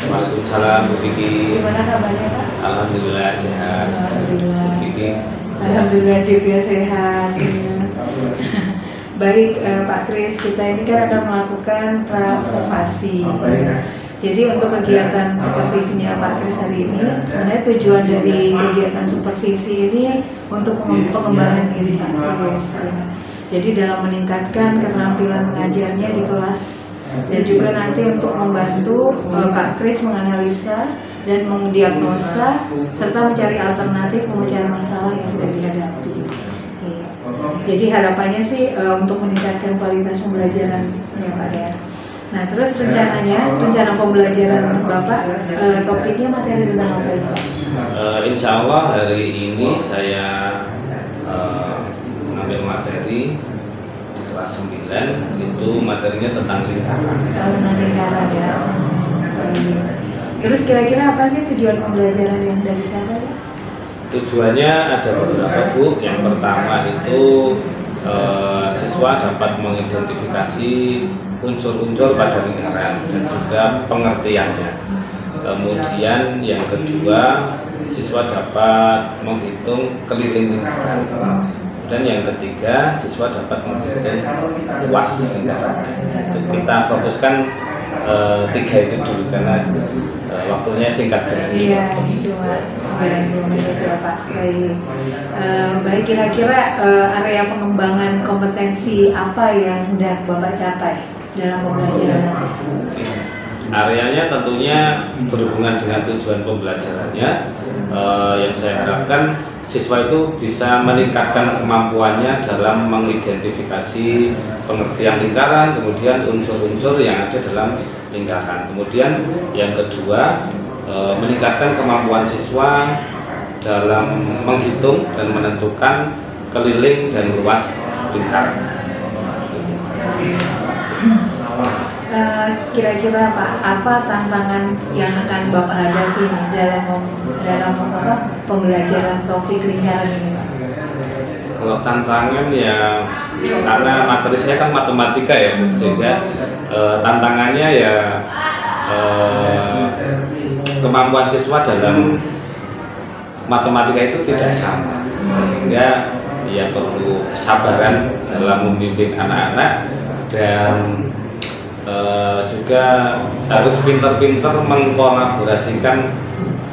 Waalaikumsalam Bu Vicky. Gimana kabarnya Pak? Alhamdulillah sehat. Alhamdulillah. Bu Vicky. Alhamdulillah juga sehat. Baik Pak Kris, kita ini kan akan melakukan praobservasi. Jadi untuk kegiatan supervisinya Pak Kris hari ini, sebenarnya tujuan dari kegiatan supervisi ini untuk pengembangan diri Pak Kris. Jadi dalam meningkatkan keterampilan mengajarnya di kelas dan juga nanti untuk membantu Pak Kris menganalisa dan mendiagnosa serta mencari alternatif pemecahan masalah yang sedang dihadapi. Jadi harapannya sih untuk meningkatkan kualitas pembelajaran ya Pak ya. Nah terus rencana pembelajaran Bapak topiknya materi tentang apa itu Pak? Insya Allah hari ini saya mengambil materi di kelas 9, itu materinya tentang lingkaran. Tentang lingkaran ya. Terus kira-kira apa sih tujuan pembelajaran yang sudah dicapai? Tujuannya ada beberapa Bu. Yang pertama itu siswa dapat mengidentifikasi unsur-unsur pada lingkaran dan juga pengertiannya. Kemudian yang kedua, siswa dapat menghitung keliling lingkaran. Dan yang ketiga, siswa dapat menghitung luas lingkaran. Kita fokuskan tiga itu dulu karena waktunya singkat. Iya, cuma 90 menit ya Pak. Baik, kira-kira area pengembangan kompetensi apa yang hendak Bapak capai dalam pembelajaran nanti? Areanya tentunya berhubungan dengan tujuan pembelajarannya. Yang saya harapkan siswa itu bisa meningkatkan kemampuannya dalam mengidentifikasi pengertian lingkaran, kemudian unsur-unsur yang ada dalam lingkaran. Kemudian yang kedua, meningkatkan kemampuan siswa dalam menghitung dan menentukan keliling dan luas lingkaran. Kira-kira Pak, apa tantangan yang akan Bapak hadapi dalam pembelajaran topik lingkaran ini Pak? Kalau tantangan ya, karena materi saya kan matematika ya, sehingga tantangannya ya kemampuan siswa dalam matematika itu tidak sama, sehingga ya perlu kesabaran dalam membimbing anak-anak dan juga harus pintar-pintar mengkolaborasikan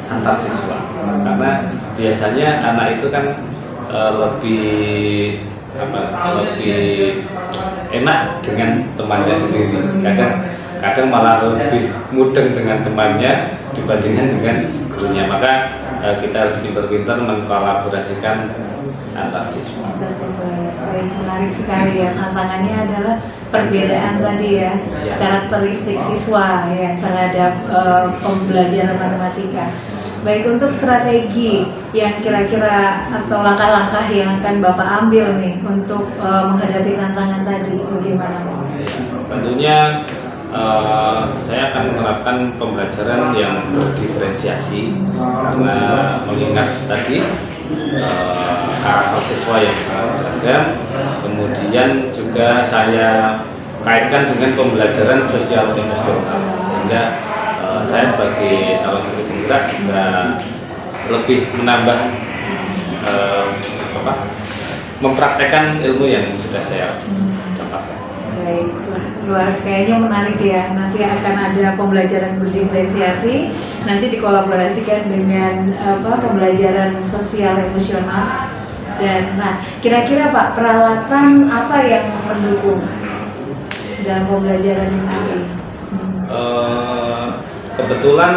antar siswa, karena biasanya anak itu kan lebih enak dengan temannya sendiri. Kadang malah lebih mudeng dengan temannya dibandingkan dengan gurunya. Maka kita harus pintar-pintar mengkolaborasikan antar siswa. Baik, menarik sekali ya. Tantangannya adalah perbedaan tadi ya, karakteristik siswa ya terhadap pembelajaran matematika. Baik, untuk strategi yang kira-kira atau langkah-langkah yang akan Bapak ambil nih untuk menghadapi tantangan tadi, bagaimana Pak? Tentunya saya akan menerapkan pembelajaran yang berdiferensiasi, karena mengingat tadi karakter siswa yang sangat beragam. Kemudian juga saya kaitkan dengan pembelajaran sosial emosional, sehingga saya sebagai calon guru penggerak juga lebih menambah mempraktekkan ilmu yang sudah saya dapatkan. Baik, kayaknya menarik ya. Nanti akan ada pembelajaran berdiferensiasi, nanti dikolaborasikan dengan pembelajaran sosial emosional. Dan kira-kira Pak, peralatan apa yang mendukung dalam pembelajaran ini? Kebetulan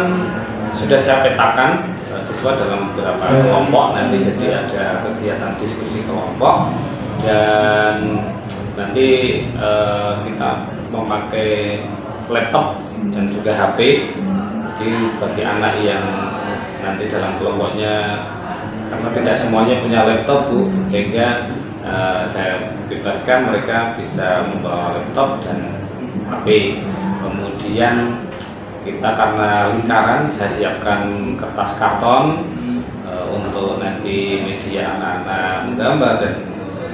sudah saya petakan siswa dalam beberapa kelompok, nanti jadi ada kegiatan diskusi kelompok, dan nanti kita memakai laptop dan juga HP. Jadi bagi anak yang nanti dalam kelompoknya, karena tidak semuanya punya laptop Bu, sehingga saya bebaskan mereka bisa membawa laptop dan HP. Kemudian kita karena lingkaran, saya siapkan kertas karton untuk nanti media anak-anak menggambar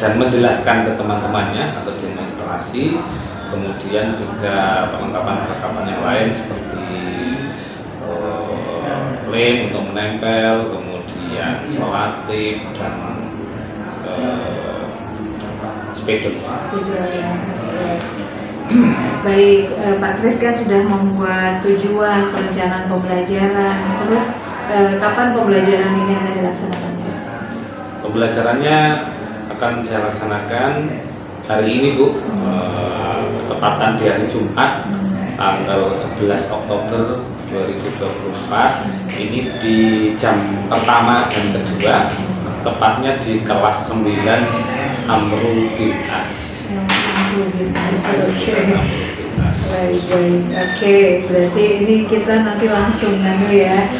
dan menjelaskan ke teman-temannya atau demonstrasi. Kemudian juga perlengkapan yang lain seperti lem untuk menempel, kemudian solatif dan spidol. Ya. Baik, Pak Kris kan sudah membuat tujuan perencanaan pembelajaran. Terus kapan pembelajaran ini akan dilaksanakan? Pembelajarannya akan saya laksanakan hari ini, Bu, tepatan di hari Jumat, tanggal 11 Oktober 2024. Ini di jam pertama dan kedua, tepatnya di kelas 9 Amrul bin As. Oke, berarti ini kita nanti langsung melihat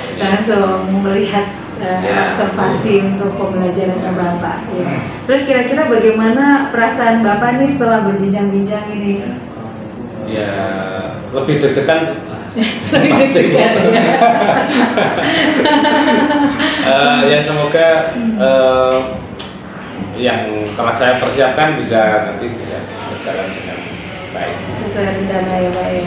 observasi untuk pembelajarannya Bapak. Ya. Terus kira-kira bagaimana perasaan Bapak nih setelah berbincang-bincang ini? Ya, lebih deg-degan. Lebih deg-degan ya. Ya semoga yang telah saya persiapkan nanti bisa berjalan dengan baik. Sesuai rencana ya Pak ya.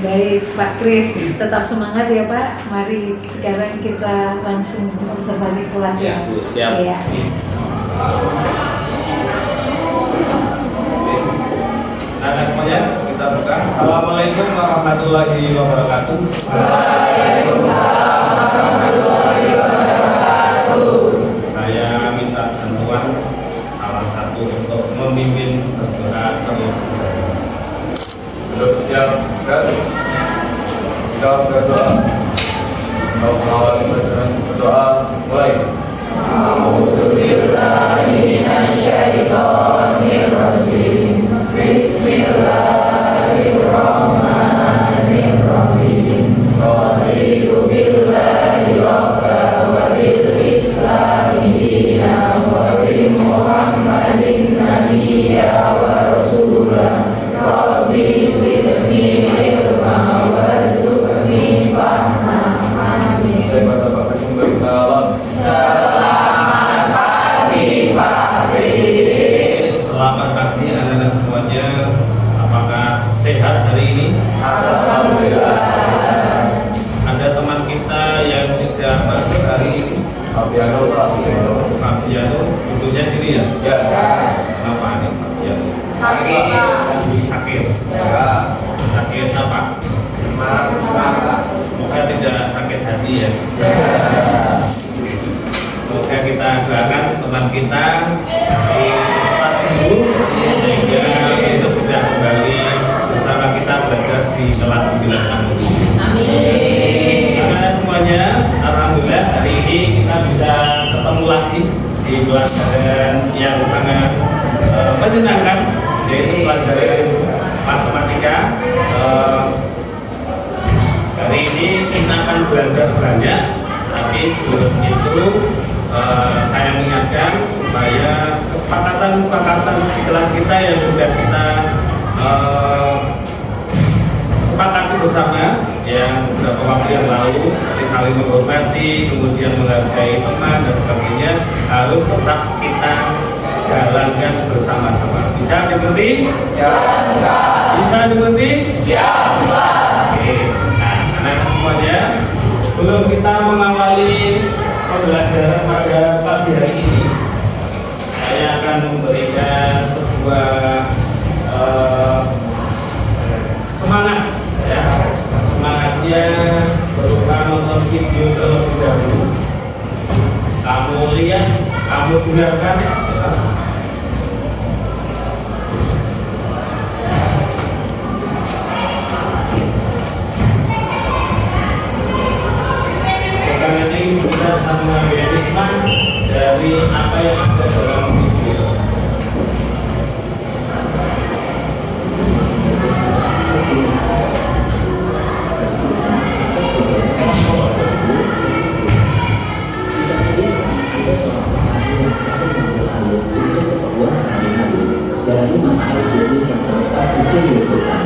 Baik Pak Kris, tetap semangat ya Pak. Mari sekarang kita langsung observasi kelas ya. Bu, siap. Ya. Nah, semuanya kita buka. Assalamualaikum warahmatullahi wabarakatuh. Waalaikumsalam warahmatullahi wabarakatuh. Saya minta bantuan salah satu untuk memimpin berdoa terlebih dahulu. Siap, kan? Siap berdoa. Kalau mengawali berdoa, mulai. A'udzubillahi minasyaitonir rajim. Bismillahirrahmanirrahim. Raditu billahi rabba wa bil islami dinan wa bi Muhammadin nabiyya wa rasulah. Rabbi zidni ilma warzuqni fahma. Amin. Saya pada Pak Kris memberi salam. Selamat pagi Pak Kris. Selamat pagi anak-anak semuanya. Apakah sehat hari ini? Alhamdulillah. Ada teman kita yang tidak masuk hari ini. Fabiano, Pak Fabiano, duduknya sini ya? Ya. Kenapa nih Fabiano? Sakit. Sakit. Ya. Sakit apa? Semangat. Semoga tidak sakit hati ya. Semoga kita doakan teman kita cepat sembuh sehingga besok sudah kembali bersama kita belajar di kelas 9 Amrul. Amin. Karena semuanya, alhamdulillah hari ini kita bisa ketemu lagi di pelajaran yang sangat menyenangkan, yaitu pelajaran matematika. Hari ini kita akan belajar banyak, tapi sebelum itu saya mengingatkan supaya kesepakatan di kelas kita yang sudah kita sepakati bersama yang beberapa waktu yang lalu, seperti saling menghormati, kemudian menghargai teman dan sebagainya, harus tetap kita jalankan bersama-sama. Bisa dimengerti? Siap. Bisa dimengerti? Siap. Oke. Nah, anak-anak semuanya, sebelum kita mengawali pembelajaran pada pagi hari ini, saya akan memberikan sebuah semangat, ya. Semangatnya berupa nonton video terlebih dahulu. Kamu lihat, kamu dengarkan. Karena ini kita bisa mengambil hikmah dari apa yang ada dalam video. Dari mata air jernih yang terletak di pinggir hutan.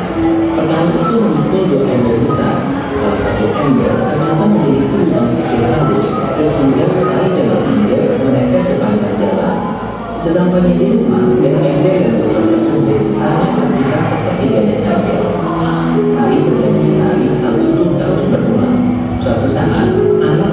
Pertama itu memukul dua ember besar. Salah satu ember ternyata memiliki lubang kecil halus sehingga air dalam ember menetes sepanjang jalan. Sesampainya di rumah, dengan ember dan lubang tersebut hanya tersisa sepertiganya saja. Hari menjadi hari, hal itu terus berulang. Suatu saat, anak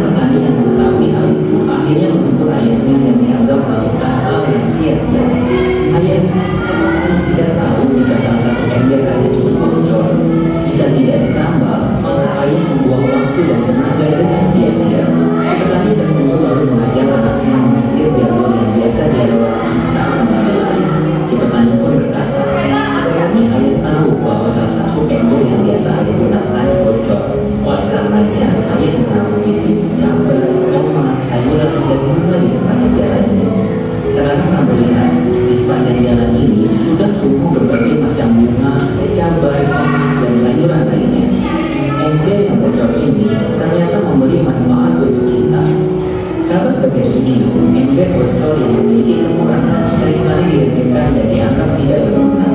video, embed virtual yang memiliki kekurangan seringkali diremehkan dan dianggap tidak berguna.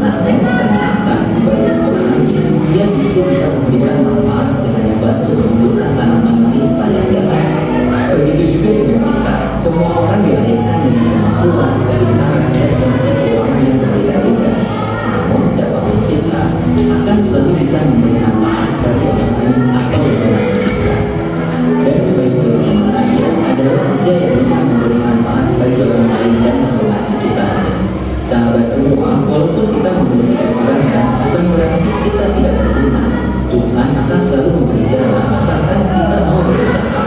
Namun ternyata bagi kekurangannya, dia justru bisa memberikan manfaat dengan membantu menumbuhkan tanaman di sepanjang jalan. Begitu juga dengan kita, semua orang dilahirkan dengan kemampuan, keinginan, dan kondisi keuangan yang berbeda-beda. Namun siapapun kita akan selalu bisa memberi manfaat bagi orang lain atau lingkungan sekitar. Dan sebaik-baiknya manusia adalah dia yang bisa memberi manfaat bagi orang lain dan lingkungan sekitar. Sahabat semua, walaupun kita memiliki kekurangan, bukan berarti kita tidak berguna. Tuhan akan selalu memberi jalan asalkan kita mau berusaha.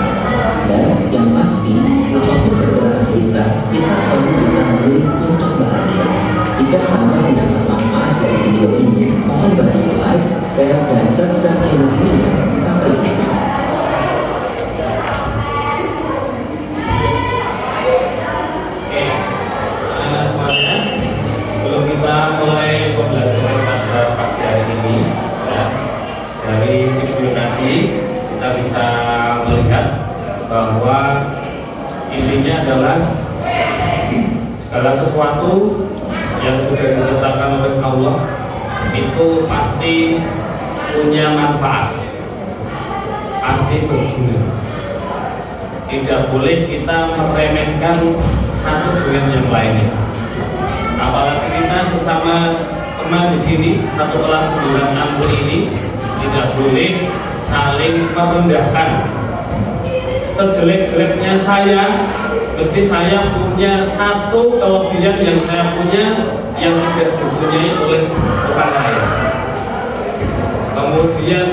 Dan yang pasti, apapun kekurangan kita selalu bisa memilih untuk bahagia. Jika sahabat mendapat manfaat dari video ini, mohon bantu like, share, dan subscribe channel ini. Sampai jumpa. Kita mulai pembelajaran pada pagi hari ini ya. Dari video tadi kita bisa melihat bahwa intinya adalah segala sesuatu yang sudah diciptakan oleh Allah itu pasti punya manfaat, pasti berguna. Tidak boleh kita meremehkan satu dengan yang lainnya. Apalagi kita sesama teman di sini satu kelas 96 ini tidak boleh saling merendahkan. Sejelek-jeleknya saya, mesti saya punya satu kelebihan yang saya punya yang tidak dipunyai oleh orang lain. Kemudian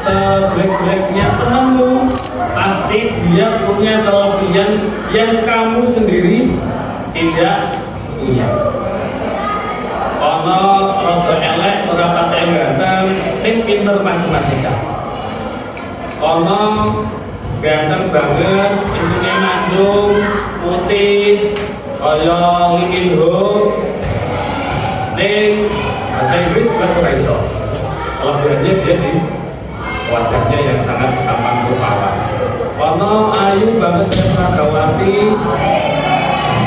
sejelek-jeleknya temanmu, pasti dia punya kelebihan yang kamu sendiri tidak punya. Ono rada elek ora patek ganteng ning pinter matematika. Ono ganteng banget, intine manjung, putih, kaya Liminho ning bahasa Inggris plus ora iso. Kelebihannya dia di wajahnya yang sangat gampang terpawan. Ono ayu banget Pragawati,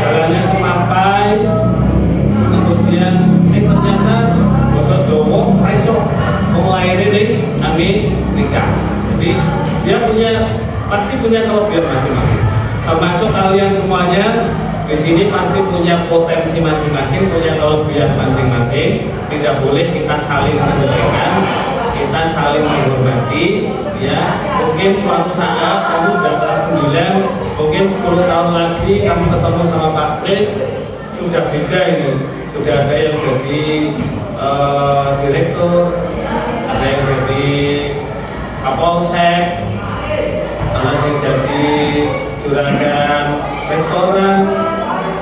jalannya semampai, kemudian ternyata bahasa Jawa iso mulai ini Amerika. Jadi dia pasti punya kelebihan masing-masing. Termasuk kalian semuanya di sini pasti punya potensi masing-masing, punya kelebihan masing-masing. Tidak boleh kita saling menjelekan, kita saling menghormati. Ya, mungkin suatu saat kamu sudah kelas 9, mungkin 10 tahun lagi kamu ketemu sama Pak Kris, sudah beda ini, sudah ada yang jadi direktur, ada yang jadi kapolsek, ada yang jadi juragan restoran,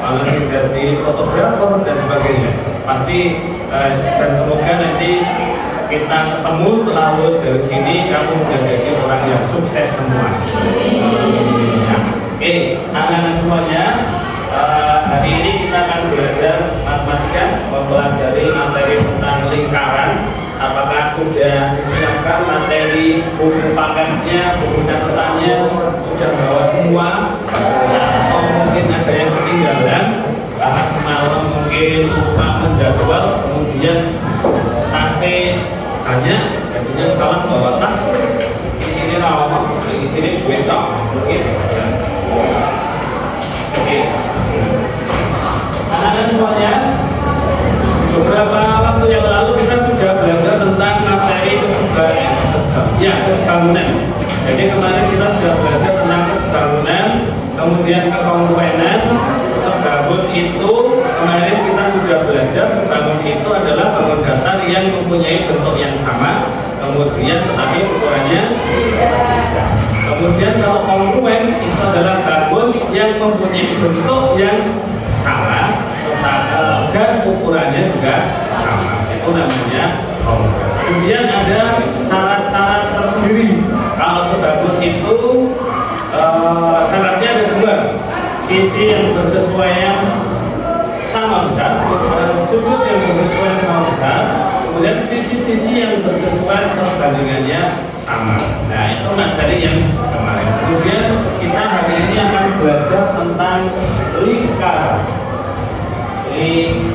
ada yang jadi fotografer dan sebagainya. Pasti dan semoga nanti kita ketemu setelah lulus dari sini, kamu sudah jadi orang yang sukses semua. Ya. Oke, anak-anak semuanya, hari ini kita akan belajar matematika, mempelajari materi tentang lingkaran. Apakah sudah disiapkan materi buku paketnya, buku catatannya, sudah bawa semua? Atau mungkin ada yang ketinggalan? Karena semalam mungkin lupa menjadwal, kemudian tasnya banyak, jadinya sekarang bawa tas isinya rawat, isinya duit mungkin. Oke, anak-anak semuanya, beberapa waktu yang lalu kita sudah belajar tentang materi kesebangunan. Jadi kemarin kita sudah belajar tentang kesebangunan, kemudian kekongruenan. Sebangun itu kemarin kita sudah belajar, sebangun itu adalah bangun datar yang mempunyai bentuk yang sama, kemudian tetapi ukurannya. Kemudian kalau kongruen itu adalah bangun yang mempunyai bentuk yang sama, dan ukurannya juga sama. Itu namanya kongruen. Kemudian ada syarat-syarat tersendiri. Kalau sebangun itu syaratnya ada dua. Sisi yang bersesuaian sama besar, sudut yang bersesuaian sama besar, kemudian sisi-sisi yang bersesuaian perbandingannya sama. Nah, itu materi yang kemarin. Kemudian kita hari ini akan belajar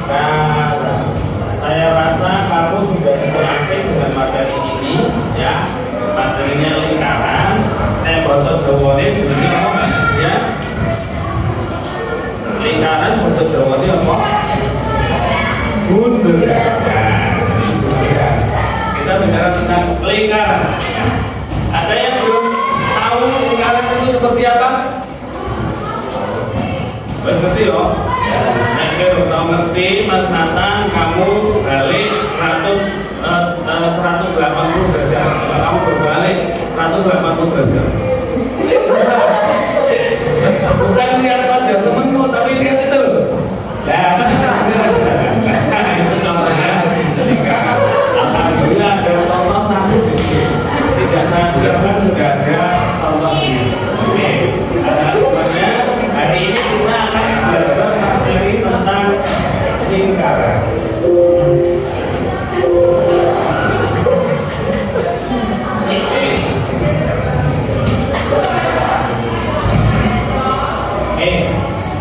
Sekarang saya rasa kamu sudah asing dengan materi ini, ya. Materinya lingkaran. Bahasa Jawa ini jenisnya apa ya? Lingkaran bahasa Jawa ini apa? Bunderan. Kita bicara tentang lingkaran. Ada yang belum tahu lingkaran itu seperti apa? Seperti yo. Nanti udah ngerti Mas Nathan, kamu balik 180 derajat. Kalau kamu berbalik 180 derajat. Bukan lihat wajah temenmu, tapi lihat itu. Nah, itu contohnya. Alhamdulillah ada contoh satu di sini. Tidak saya siapkan sudah ada contoh sini. Oke, sebenarnya hari ini kita akan belajar materi tentang lingkaran.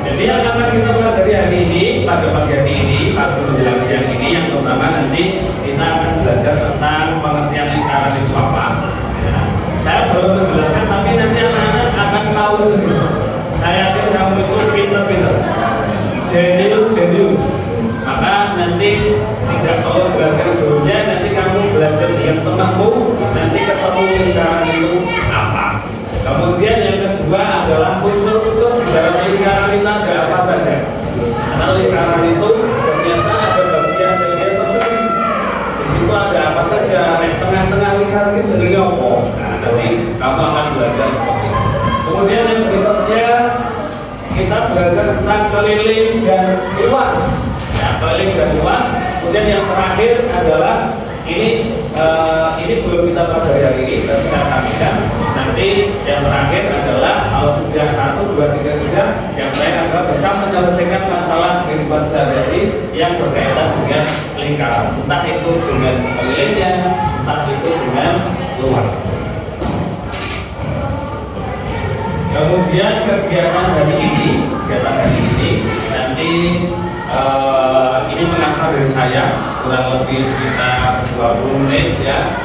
Jadi yang akan kita pelajari hari ini, pada pagi hari ini, pada menjelang siang ini, yang pertama nanti kita akan belajar tentang pengertian lingkaran itu apa. Ya. Saya belum menjelaskan, tapi nanti anak-anak akan tahu sendiri. Saya yakin kamu itu pinter-pinter, jenius. Maka nanti tidak perlu jelaskan dulunya, nanti kamu belajar dengan temanmu, nanti ketemu lingkaran itu apa. Kemudian yang kedua adalah unsur-unsur di dalam lingkaran itu ada apa saja. Karena lingkaran itu ternyata ada bagian sel-sel tersendiri. Di situ ada apa saja. Di tengah-tengah lingkaran itu jadi apa? Nah, jadi kamu akan belajar seperti itu. Kemudian yang berikutnya kita belajar tentang keliling dan luas. Ya, keliling dan luas. Kemudian yang terakhir adalah ini belum kita pelajari hari ini, tapi saya sampaikan. Nanti yang terakhir adalah kalau sudah 1, 2, 3 sudah, yang terakhir adalah bisa menyelesaikan masalah kehidupan sehari-hari yang berkaitan dengan lingkaran. Entah itu dengan kelilingnya, entah itu dengan luas. Kemudian kegiatan hari ini nanti ini mengantar dari saya kurang lebih sekitar 20 menit ya.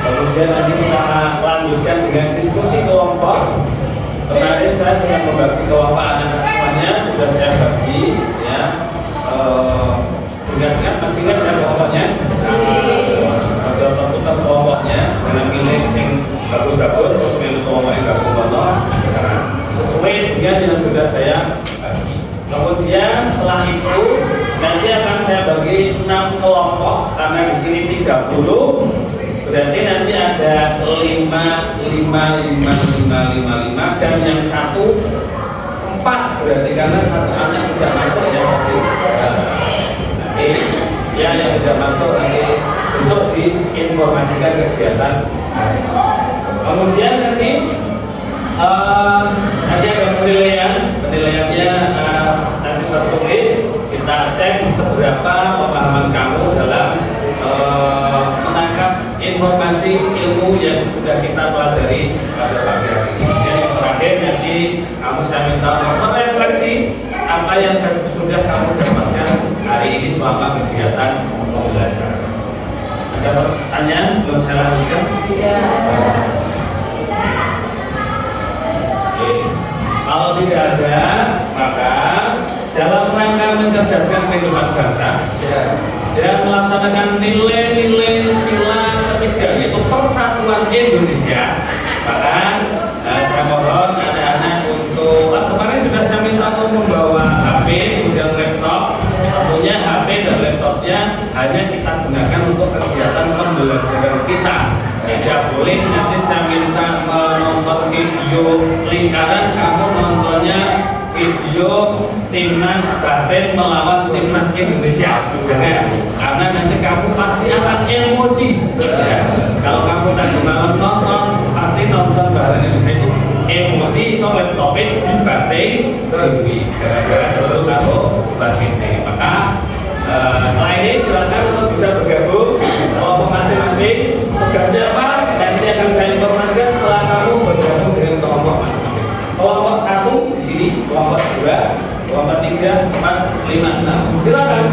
Kemudian nanti kita lanjutkan dengan diskusi kelompok. Kemarin saya sudah membagi kelompok anak semuanya, sudah saya bagi ya. Ingat-ingat masih ingat ya kelompoknya? Putar kelompoknya, jangan pilih yang bagus-bagus, terus pilih kelompok yang bagus-bagus. Sesuai dengan yang sudah saya bagi. Kemudian setelah itu nanti akan saya bagi 6 kelompok karena di sini 30. Berarti nanti ada 5 dan yang satu 4 berarti karena satu anak tidak masuk ya. Nanti ya yang tidak masuk nanti besok diinformasikan kegiatan. Kemudian nanti ada penilaiannya nanti tertulis, kita cek seberapa pemahaman kamu dalam menangkap informasi ilmu yang sudah kita pelajari pada pagi hari ini. Yang terakhir nanti saya minta refleksi apa yang sudah kamu dapatkan hari ini selama kegiatan pembelajaran. Ada pertanyaan belum saya lanjutkan? Kalau tidak ada, maka dalam rangka mencerdaskan kehidupan bangsa dan melaksanakan nilai-nilai sila ketiga yaitu persatuan Indonesia, maka saya mohon anak-anak untuk kemarin sudah saya minta untuk membawa HP kemudian laptop. Tentunya HP dan laptopnya hanya kita gunakan untuk kegiatan pembelajaran kita. Tidak boleh nanti saya minta menonton video lingkaran, kamu nontonnya video timnas Batin melawan timnas Indonesia. Jangan, karena nanti kamu pasti akan emosi. Ya. Kalau kamu tadi malam nonton, pasti nonton bareng Indonesia itu emosi, soal topik dibanting lebih gara-gara selalu kamu Batin. Maka setelah ini silakan untuk bisa bergabung kelompok masing-masing. Tugasnya apa? Nanti akan saya informasikan setelah kamu bergabung dengan kelompok masing-masing. Kelompok 1 di sini, kelompok 2, kelompok 3, 4, 5, 6. Silakan.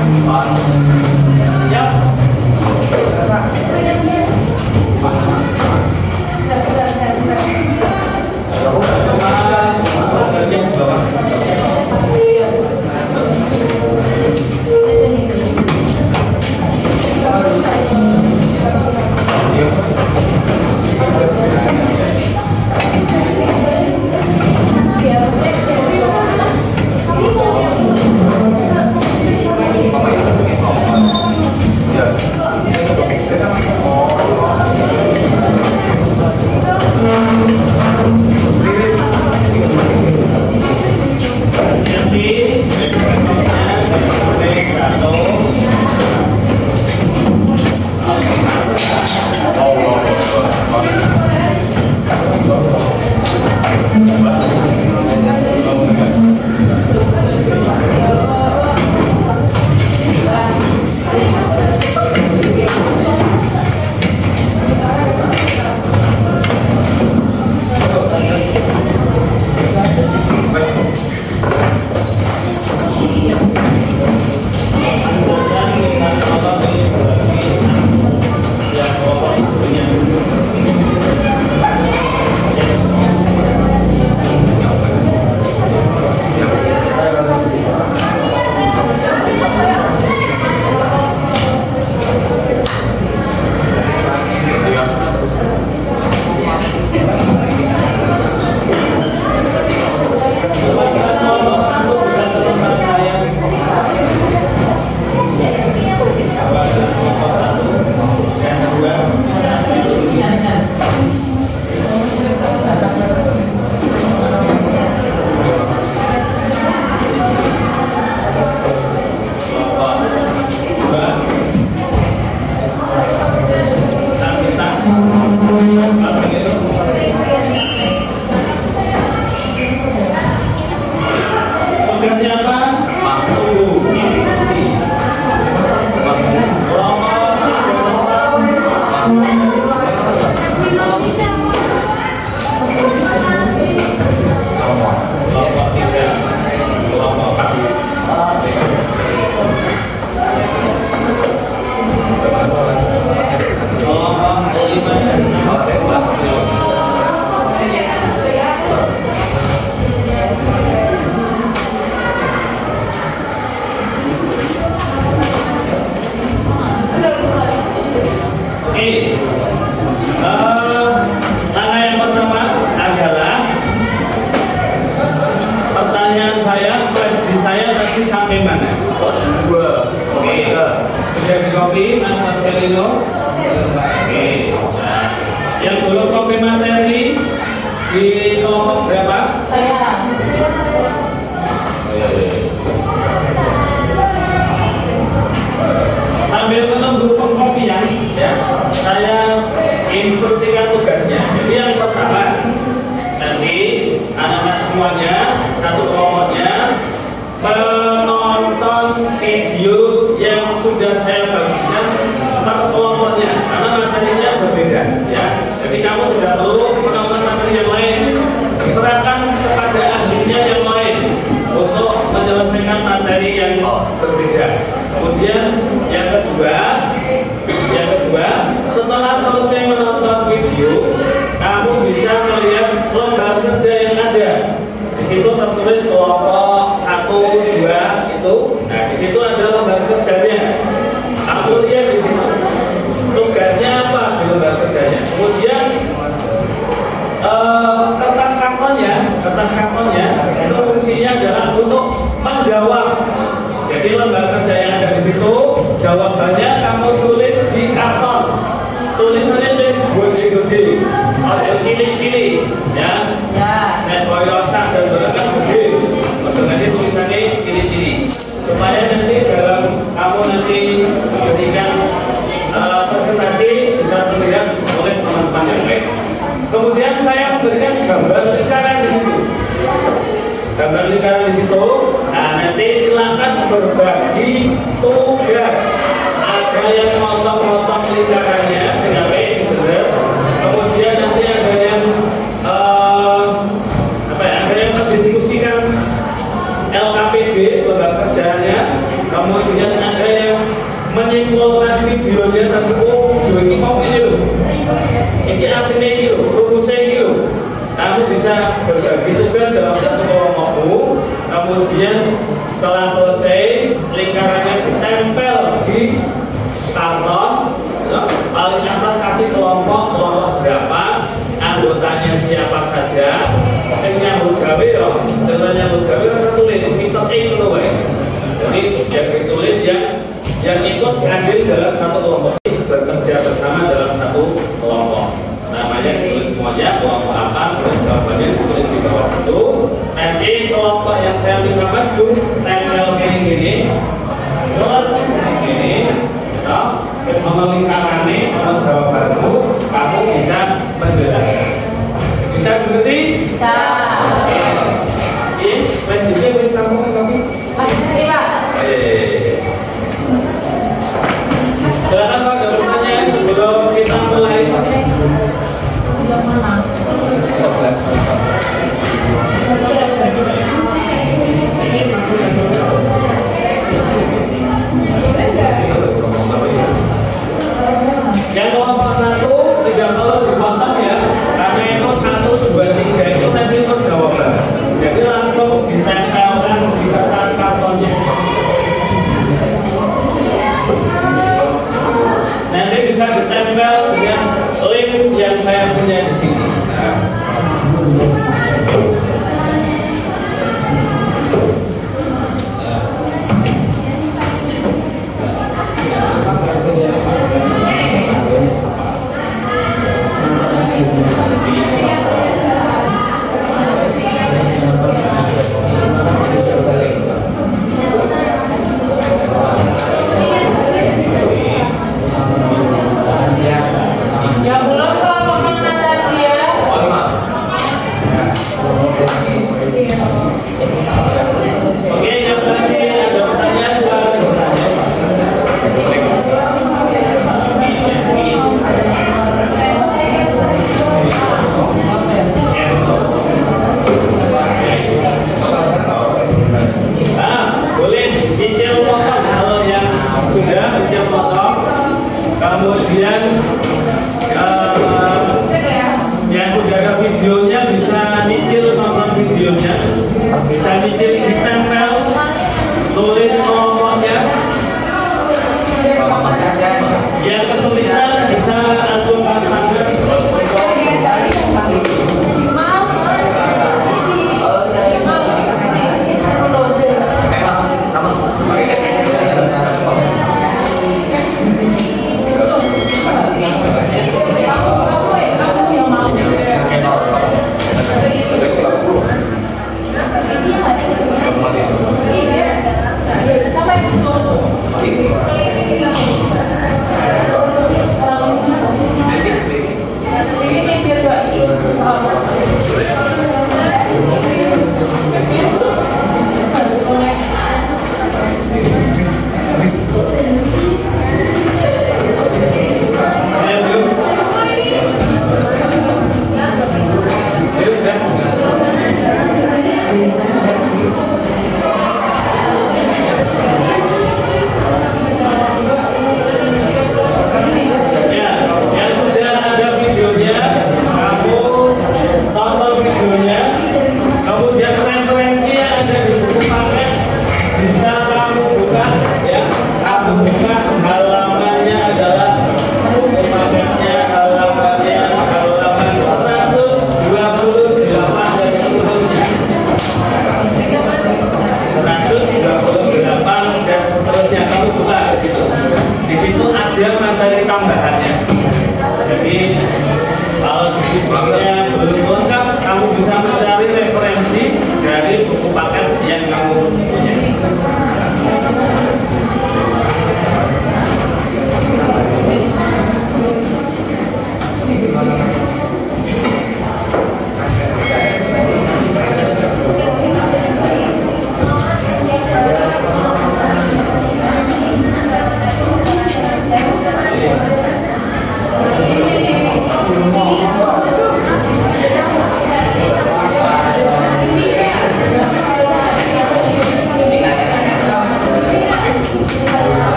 sudah di kopi Mas Marcelino? Oke. Nah, yang belum kopi materi di kelompok berapa? Saya. Sambil menunggu pengkopian, ya, saya instruksikan tugasnya. Jadi yang pertama, nanti anak-anak semuanya satu kelompoknya menonton video yang sudah saya bagikan per kelompoknya, karena materinya berbeda, ya. Jadi kamu tidak perlu menonton materi yang lain, serahkan kepada ahlinya yang lain untuk menyelesaikan materi yang berbeda. Kemudian yang kedua, setelah selesai menonton video, kamu bisa melihat lembar kerja yang ada. Di situ tertulis kelompok 1, 2 itu. Nah, di situ ada lembar kerjanya. Kamu lihat di situ. Tugasnya apa di lembar kerjanya? Kemudian kertas kartonnya itu fungsinya adalah untuk menjawab. Jadi lembar kerja yang ada di situ, jawabannya kamu tulis di karton. Tulisannya sih gede-gede, atau kili-kili, ya. Saya soyosak dan berangkat gede. Nanti tulisannya kili-kili. Supaya nanti dalam kamu nanti memberikan presentasi bisa terlihat oleh teman-teman yang lain. Kemudian saya memberikan gambar lingkaran di situ. Gambar lingkaran di situ. Nah, nanti silakan berbagi tugas. Ada yang motong-motong lingkarannya sehingga baik benar. Kemudian nanti ada yang ada yang mendiskusikan LKPD lembar kerjanya. Kemudian ada yang menyimpulkan videonya tentang video ini mau ini loh. Ini artinya ini loh, rumusnya ini loh. Kamu bisa berbagi tugas dalam satu kelompokmu. Kemudian setelah selesai, lingkarannya ditempel di karton. Paling atas kasih kelompok berapa, anggotanya siapa saja. Yang nyambut gawe ya, setelah nyambut gawe harus tulis kita itu loh. Jadi yang ditulis yang ikut diambil dalam satu kelompok, bekerja bersama dalam satu kelompok. Namanya ditulis semuanya, kelompok apa, jawabannya ditulis di bawah itu. Nanti kelompok yang saya minta maju, tempel gini, terus mengelingkarannya, jawabanmu, kamu bisa menjelaskan. Bisa mengerti? Bisa. Ini, lanjutnya wis kamu kami. Makasih, Pak. Silakan Pak, ada pertanyaan sebelum kita mulai. Yang mana? 11. Yang kelompok 1 tidak perlu dipotong ya, karena itu 1, 2, 3 itu nanti untuk jawaban. Jadi langsung ditempelkan di kertas kartonnya. Nanti bisa ditempel dengan link yang saya punya di sini. Nah. Yang belum kalau mana tadi ya? Oke, yang tadi ada pertanyaan boleh cicil potong kalau yang sudah cicil potong. Kemudian yang sudah ada videonya bisa nyicil nonton videonya, bisa nyicil ditempel, tulis kelompoknya. Yang kesulitan bisa langsung pasangkan. di situ ada materi tambahannya. Jadi kalau di bukunya belum lengkap, kamu bisa mencari referensi dari buku paket yang kamu punya.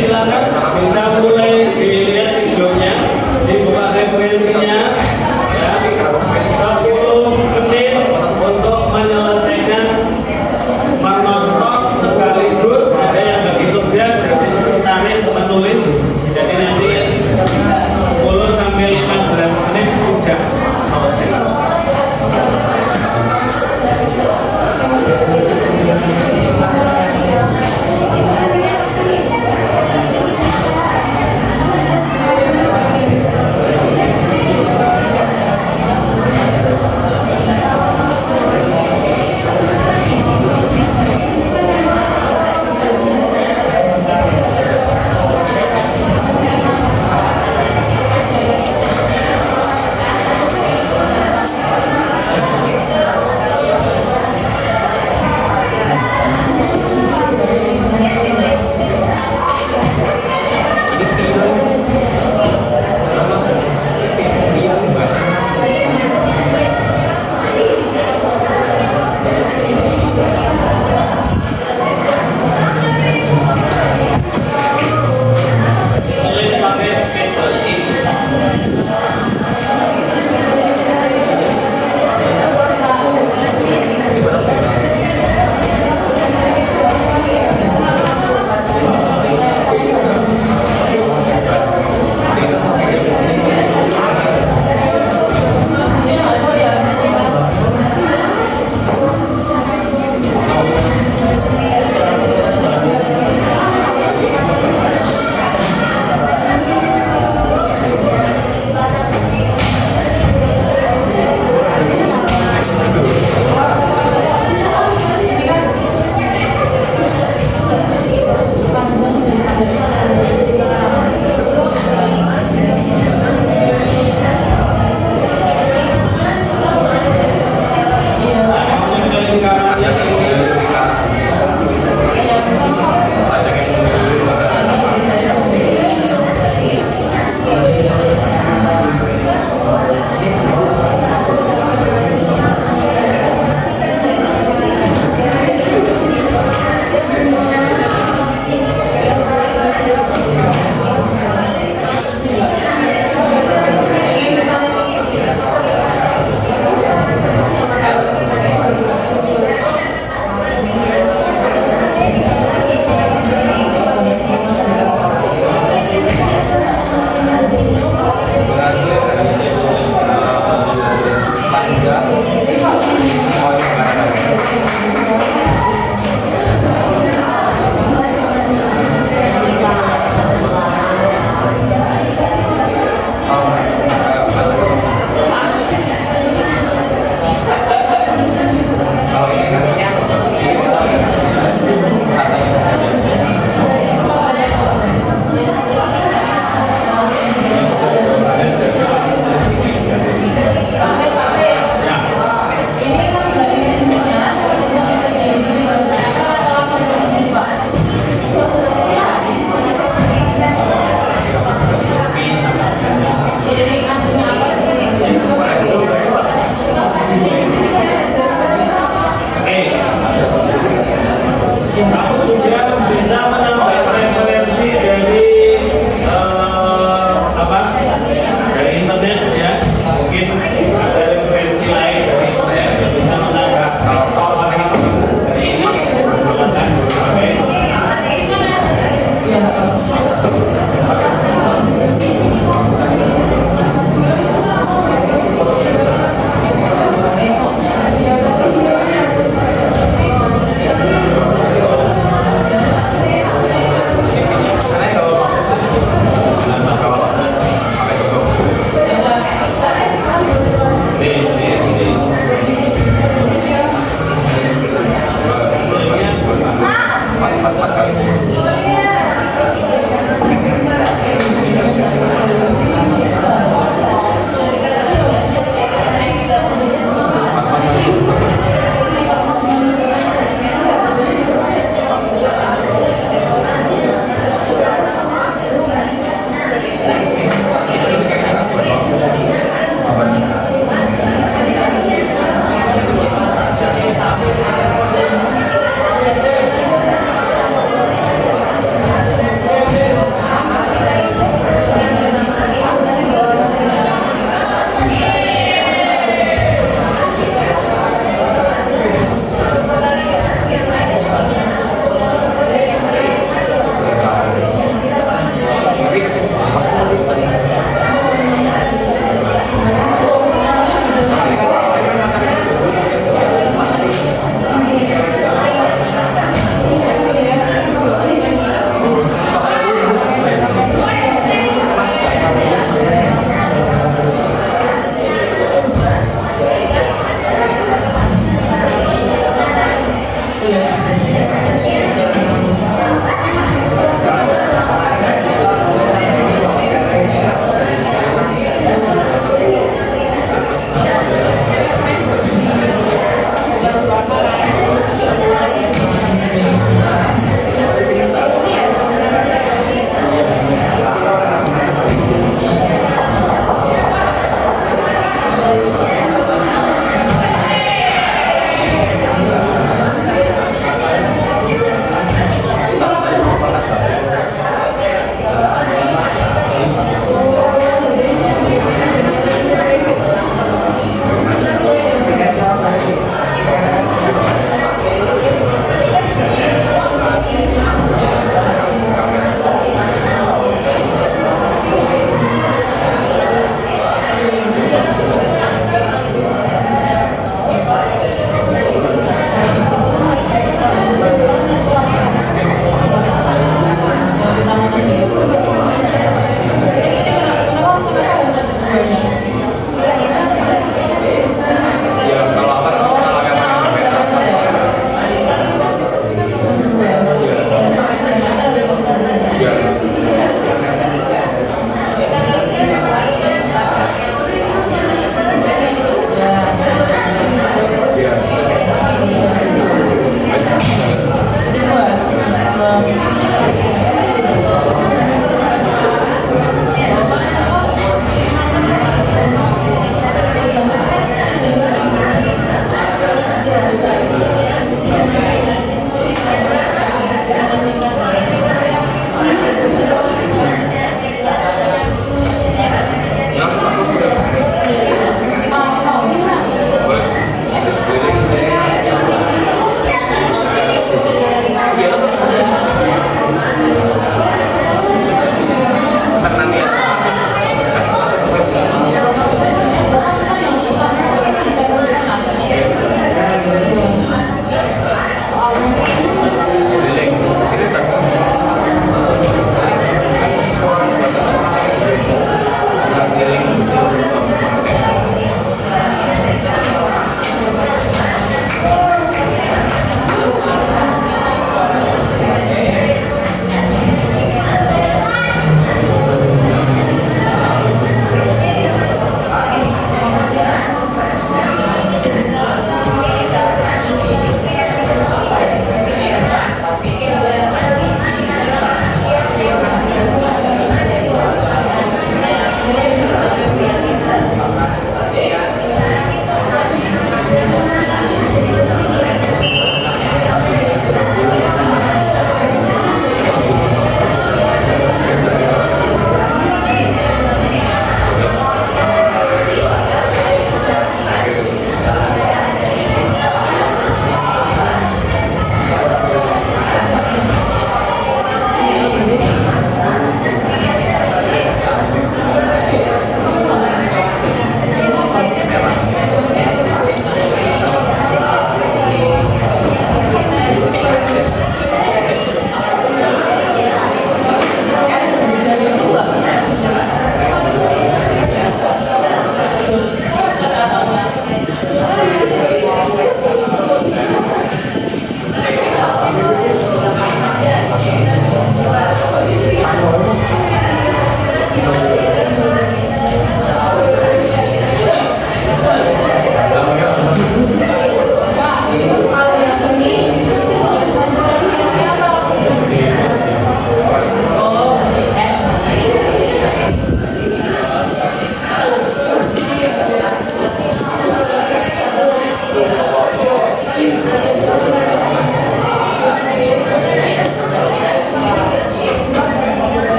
silakan. 4 kali.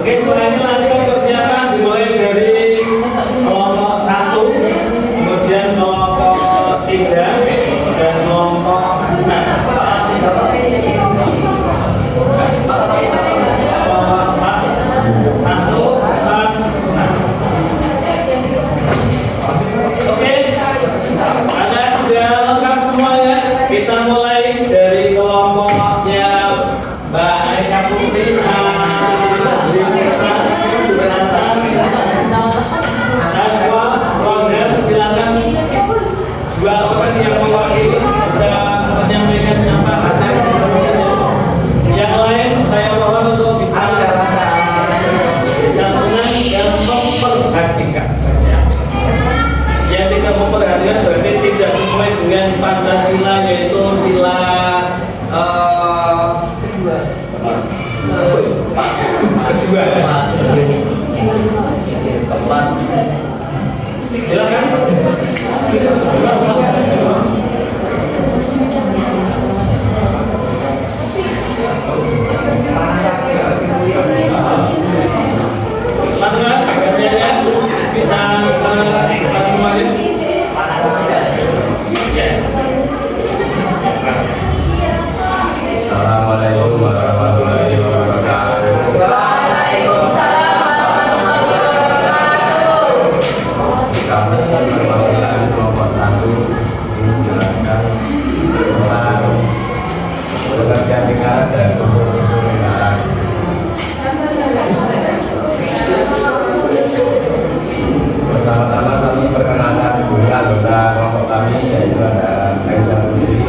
Oke, selanjutnya langsung persiapan dimulai dari kelompok 1, kemudian kelompok 3 dan kelompok 6. Oke, Anda sudah lengkap semuanya. Kita mulai dari kelompoknya Mbak Aisyah Putri. Dua orang yang mewakili bisa menyampaikan apa hasil. Yang lain saya mohon untuk bisa tenang dan memperhatikan. Yang tidak memperhatikan berarti tidak sesuai dengan Pancasila, yaitu sila kedua. Silakan. Teman-teman, kalian bisa semuanya. Ya. Assalamualaikum warahmatullahi wabarakatuh. Waalaikumsalam warahmatullahi wabarakatuh. Kami perwakilan kelompok 1 menjelaskan anggota kelompok kami yaitu ada Aisyah Putri,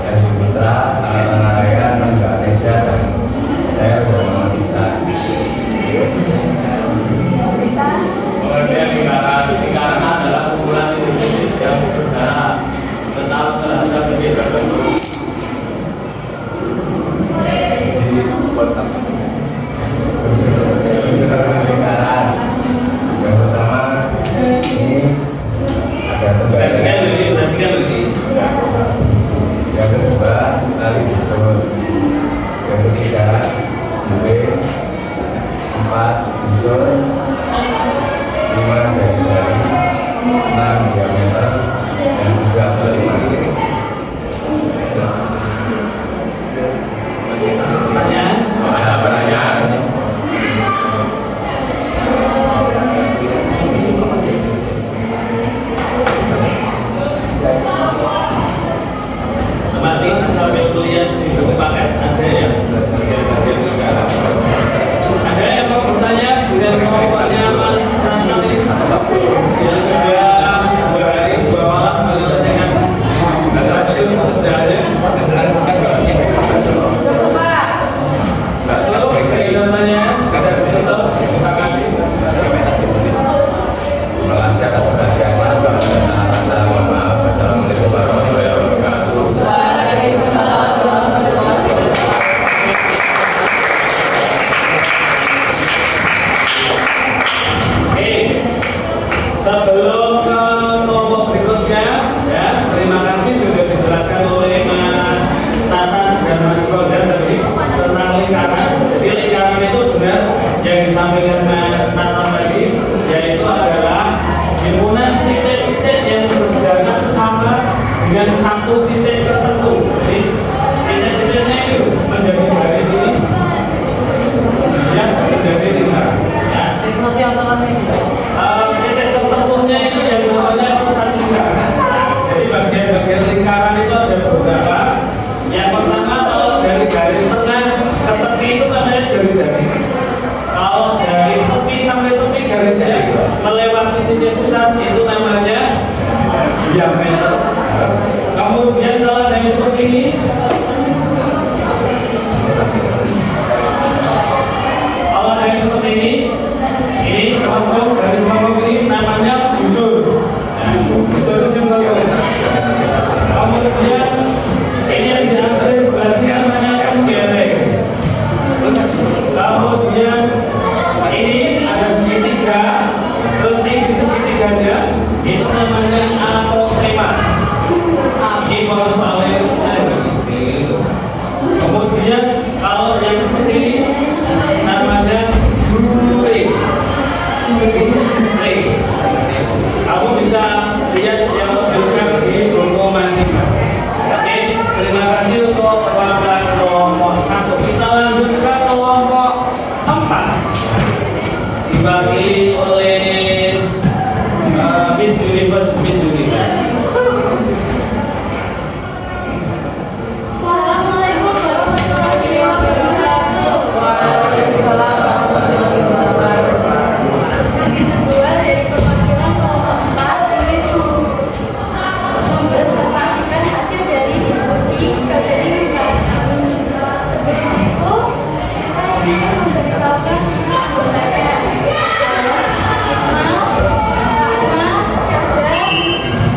Edi Putra, Tanah Raya, Nangga Anesya, dan saya Muhammad Isa. Pengertian lingkaran adalah kumpulan titik yang berjarak tetap terhadap titik tertentu. Lingkaran yang pertama ini ada tenggara, yang kedua tali busur, yang ketiga jube, 4 busur, 5 jari-jari, 6 diameter, dan 3 selesai. Ada pertanyaan? Mati sambil melihat di buku paket ada yang ada yang mau bertanya dengan kelompoknya Mas Sanal yang sudah 2 hari 2 malam menyelesaikan hasil pekerjaannya. Assalamualaikum warahmatullahi Sebelum ke kelompok berikutnya, ya, terima kasih sudah dijelaskan oleh Mas Tatan dan Mas Rodan tadi tentang lingkaran. Jadi lingkaran itu benar yang disampaikan Mas Tatan tadi, yaitu adalah himpunan titik-titik yang berjarak sama dengan satu titik tertentu. Jadi titik-titiknya itu menjadi garis ini, yang menjadi lingkaran. Ya. Titik tertentunya itu yang namanya pusat lingkaran. Jadi bagian-bagian lingkaran itu ada beberapa. Yang pertama, kalau dari garis tengah ke tepi itu namanya jari-jari. Kalau dari tepi sampai tepi garisnya melewati titik pusat itu namanya diameter. Kemudian kalau dari seperti ini, kalau dari seperti ini teman-teman dari kelompok ini namanya busur. Nah, busur itu jumlah kemudian ini yang diambil berarti namanya penjelek. Kemudian ini ada segitiga, terus ini segitiganya itu namanya apokrima. Ini kalau soalnya kemudian kalau yang seperti ini namanya jure. Kamu bisa lihat yang menunjukkan di buku masing-masing. Oke, terima kasih untuk kelompok kelompok 1. Kita lanjut ke kelompok 4. Diwakili oleh Miss Universe. Assalamualaikum warahmatullahi wabarakatuh. Waalaikumsalam warahmatullahi wabarakatuh. Dua dari perwakilan kelompok 4 yaitu mempresentasikan hasil dari diskusi KPI singkat kami. Sebelum itu, kita ingin memberitahukan isi anggotanya. Iqmal, Rahma, Syahdan,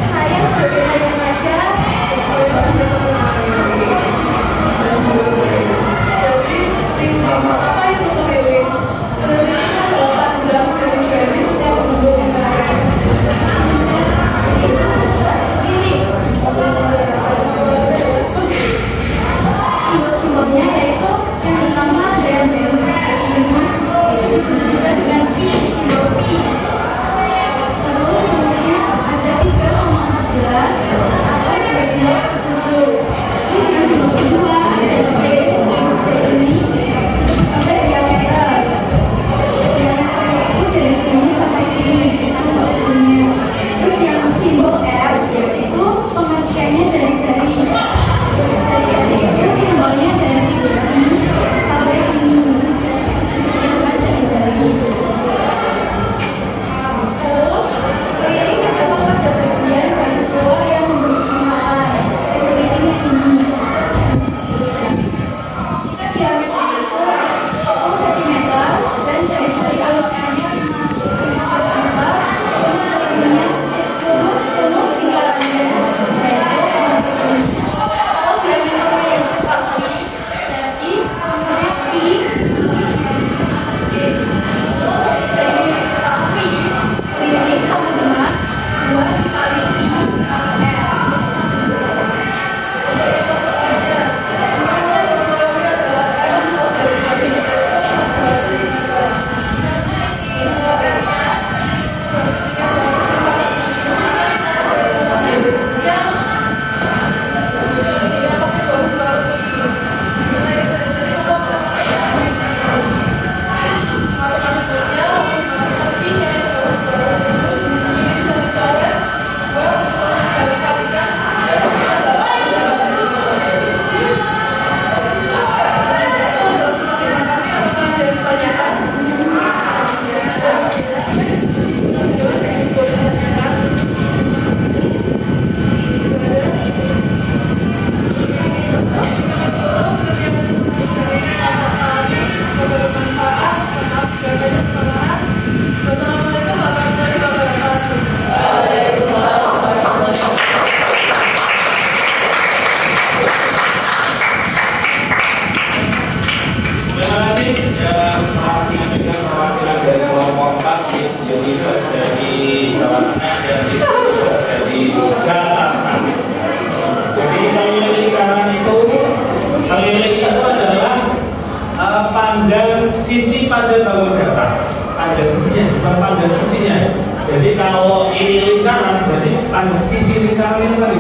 Sisi panjang bangun data, panjang sisinya bukan panjang sisinya. Jadi kalau ini lingkaran berarti panjang sisi lingkaran itu tadi.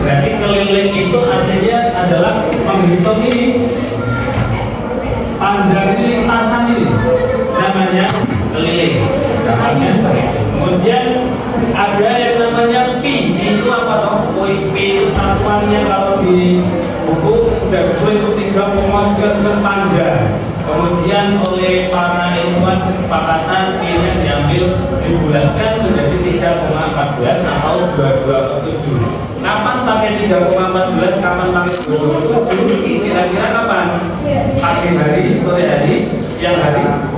Berarti keliling itu artinya adalah menghitung ini panjang ini lintasan ini namanya keliling. Namanya kemudian ada yang namanya pi, itu apa toh? Pi itu satuannya kalau di buku sudah betul itu 3,9 panjang. Kemudian oleh para ilmuwan kesepakatan ini diambil dibulatkan menjadi 3,14 atau 22,7. Kapan pakai 3,14? Kapan pakai 22,7? Kira-kira kapan? Pagi hari, sore hari, siang hari.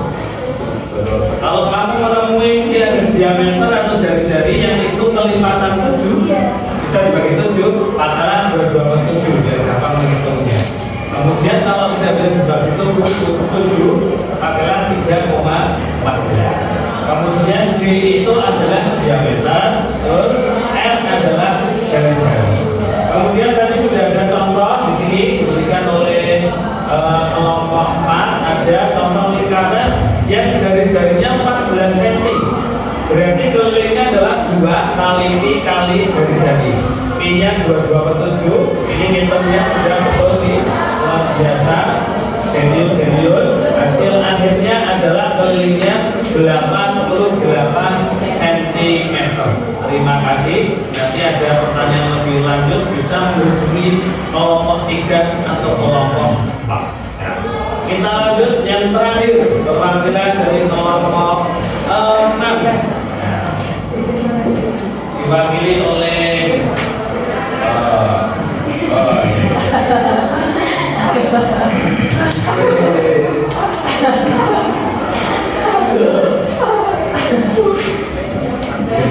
Kalau kamu menemui diameter atau jari-jari yang itu kelipatan 7, bisa dibagi 7, pangkalan 22,7 biar gampang menghitungnya. Kemudian kalau kita bisa dibagi 7, pangkalan 3,14. Kemudian D itu adalah diameter, R adalah jari-jari. Kemudian tadi sudah ada contoh di sini diberikan oleh kelompok 4, ada contoh lingkaran yang jari-jarinya 14 cm. Berarti kelilingnya adalah 2 kali pi kali jari-jari. Pi-nya 22,7. Ini ngitungnya sudah betul nih, luar biasa, serius. Hasil akhirnya adalah kelilingnya 88 cm. Terima kasih. Nanti ada pertanyaan lebih lanjut bisa menghubungi kelompok 3 atau kelompok 4. Kita lanjut yang terakhir, perwakilan dari kelompok 6 diwakili oleh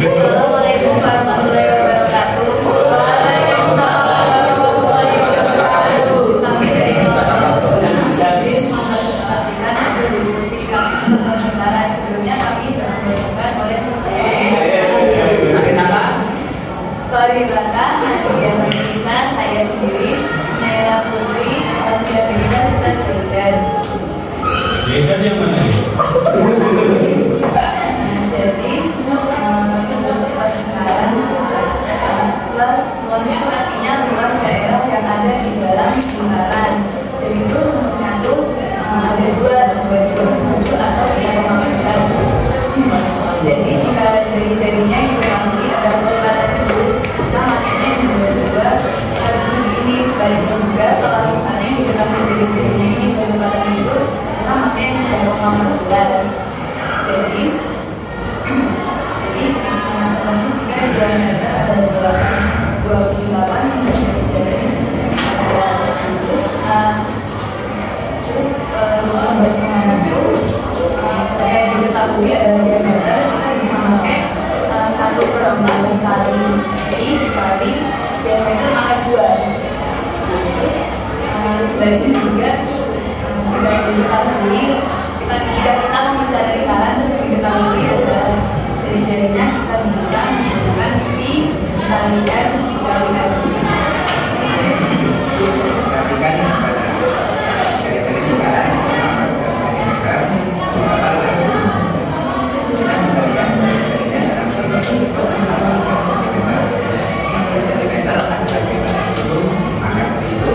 Assalamualaikum warahmatullahi wabarakatuh. Kami dari kelompok menginformasikan hasil diskusi kami sementara sebelumnya kami dilakukan oleh Bagi belakang yang bisa saya sendiri Naya Putri Satria Beda dan Beda. Beda yang mana? Jadi luas lingkaran luasnya itu artinya luas daerah yang ada di dalam lingkaran. Jadi itu rumusnya itu ada 2,7 atau 3,14. Jadi jika jari-jarinya yang diketahui ada kelipatan itu, maka makanya yang 22 ini sebaliknya juga kalau misalnya yang diketahui jari-jarinya ini kelipatan itu, maka makanya yang 3,14. Jadi teman-teman juga diameter ada 28 yang jari-jari. Terus rumus basisan itu saya diketahui ada diameter, kita bisa pakai 1/4 kali I dikali diameter maka 2. Terus sebaliknya juga sudah diketahui jika kita mencari lingkaran terus yang diketahui adalah jari-jarinya, kita bisa menggunakan pi kali M dikali F. Berarti kan jari-jari lingkaran 14 cm berapa luas? Kita bisa lihat jari-jarinya dalam bentuk tersebut 14 cm. 14 cm akan bagaimana itu? Maka dari itu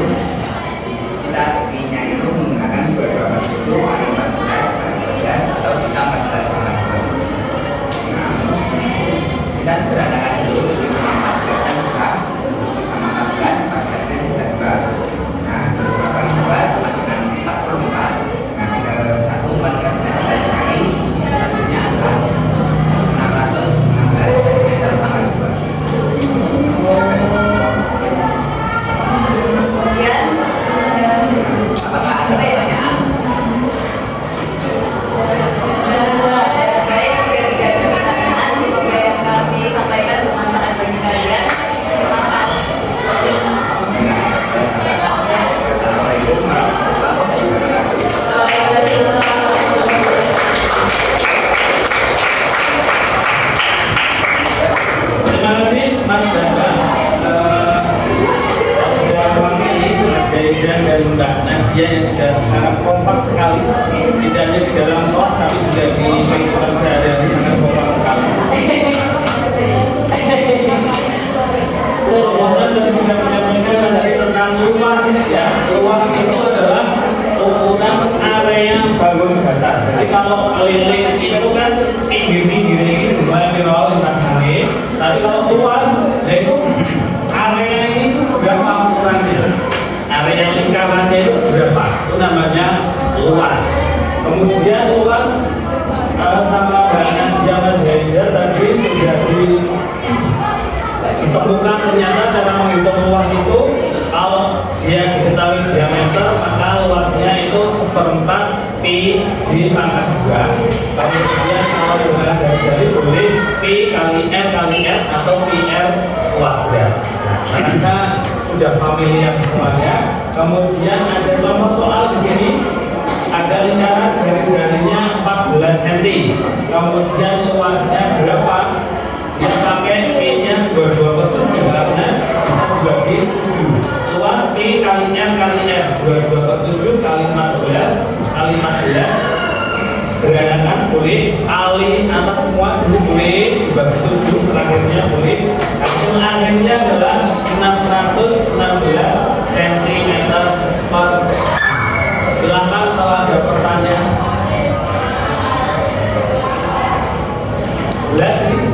kita I-nya itu menggunakan 227 kali 14 kali 12 atau bisa 14 kali 20. Nah, kita sederhanakan dulu 7 sama 14 kan bisa 7 sama 14, 14 nya bisa 2. Nah, 2 kali 2 sama dengan 44. Nah, tinggal 1 14 nya dikali, hasilnya adalah 616 cm tambah 2. Kemudian Apakah ada pertanyaan? baik, ketika ada pertanyaan semoga yang kami sampaikan bermanfaat bagi kalian. Terima kasih. Assalamualaikum warahmatullahi wabarakatuh. Terima kasih Mas Dava. Sudah mewakili Mas Zaidan dan Mbak Nadia yang sudah sangat kompak sekali, tidak hanya di dalam kelas tapi juga di kehidupan sehari-hari sangat kompak sekali. Kemudian tadi sudah menyampaikan dari tentang luas ya. Luas itu adalah ukuran area bangun datar. Jadi kalau keliling itu kan pinggir-pinggir ini lumayan mirol misalnya. Tapi kalau luas, yaitu area ini berapa ukurannya? Area lingkarannya itu berapa? Itu namanya luas. Kemudian luas sama dengan Mas Zaidan tadi sudah ditemukan ternyata cara menghitung luas itu kalau dia diketahui diameter maka luasnya itu 1/4 pi dipangkat 2. Kemudian kalau menggunakan jari-jari boleh pi kali r kali s atau pi r kuadrat. Karena sudah familiar semuanya. Kemudian ada contoh soal di sini. Ada lingkaran jari-jarinya 14 cm. Kemudian luasnya berapa? Dia pakai P-nya 22/7 karena dibagi 7. Luas P kali M kali F 22/7 kali 14 kali 14. Sederhanakan boleh, kali atas semua dulu boleh, dibagi 7 terakhirnya boleh. Hasil akhirnya adalah 616 cm per. Silakan kalau ada pertanyaan. Jelas ini?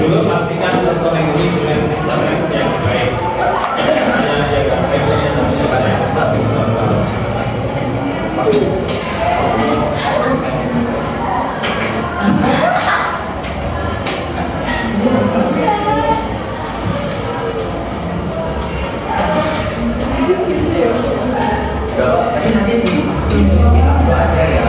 dulu pastikan terkoneksi dengan internet yang baik. Ya kan, tapi nanti di aku aja ya.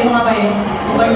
Ngapain? Bukan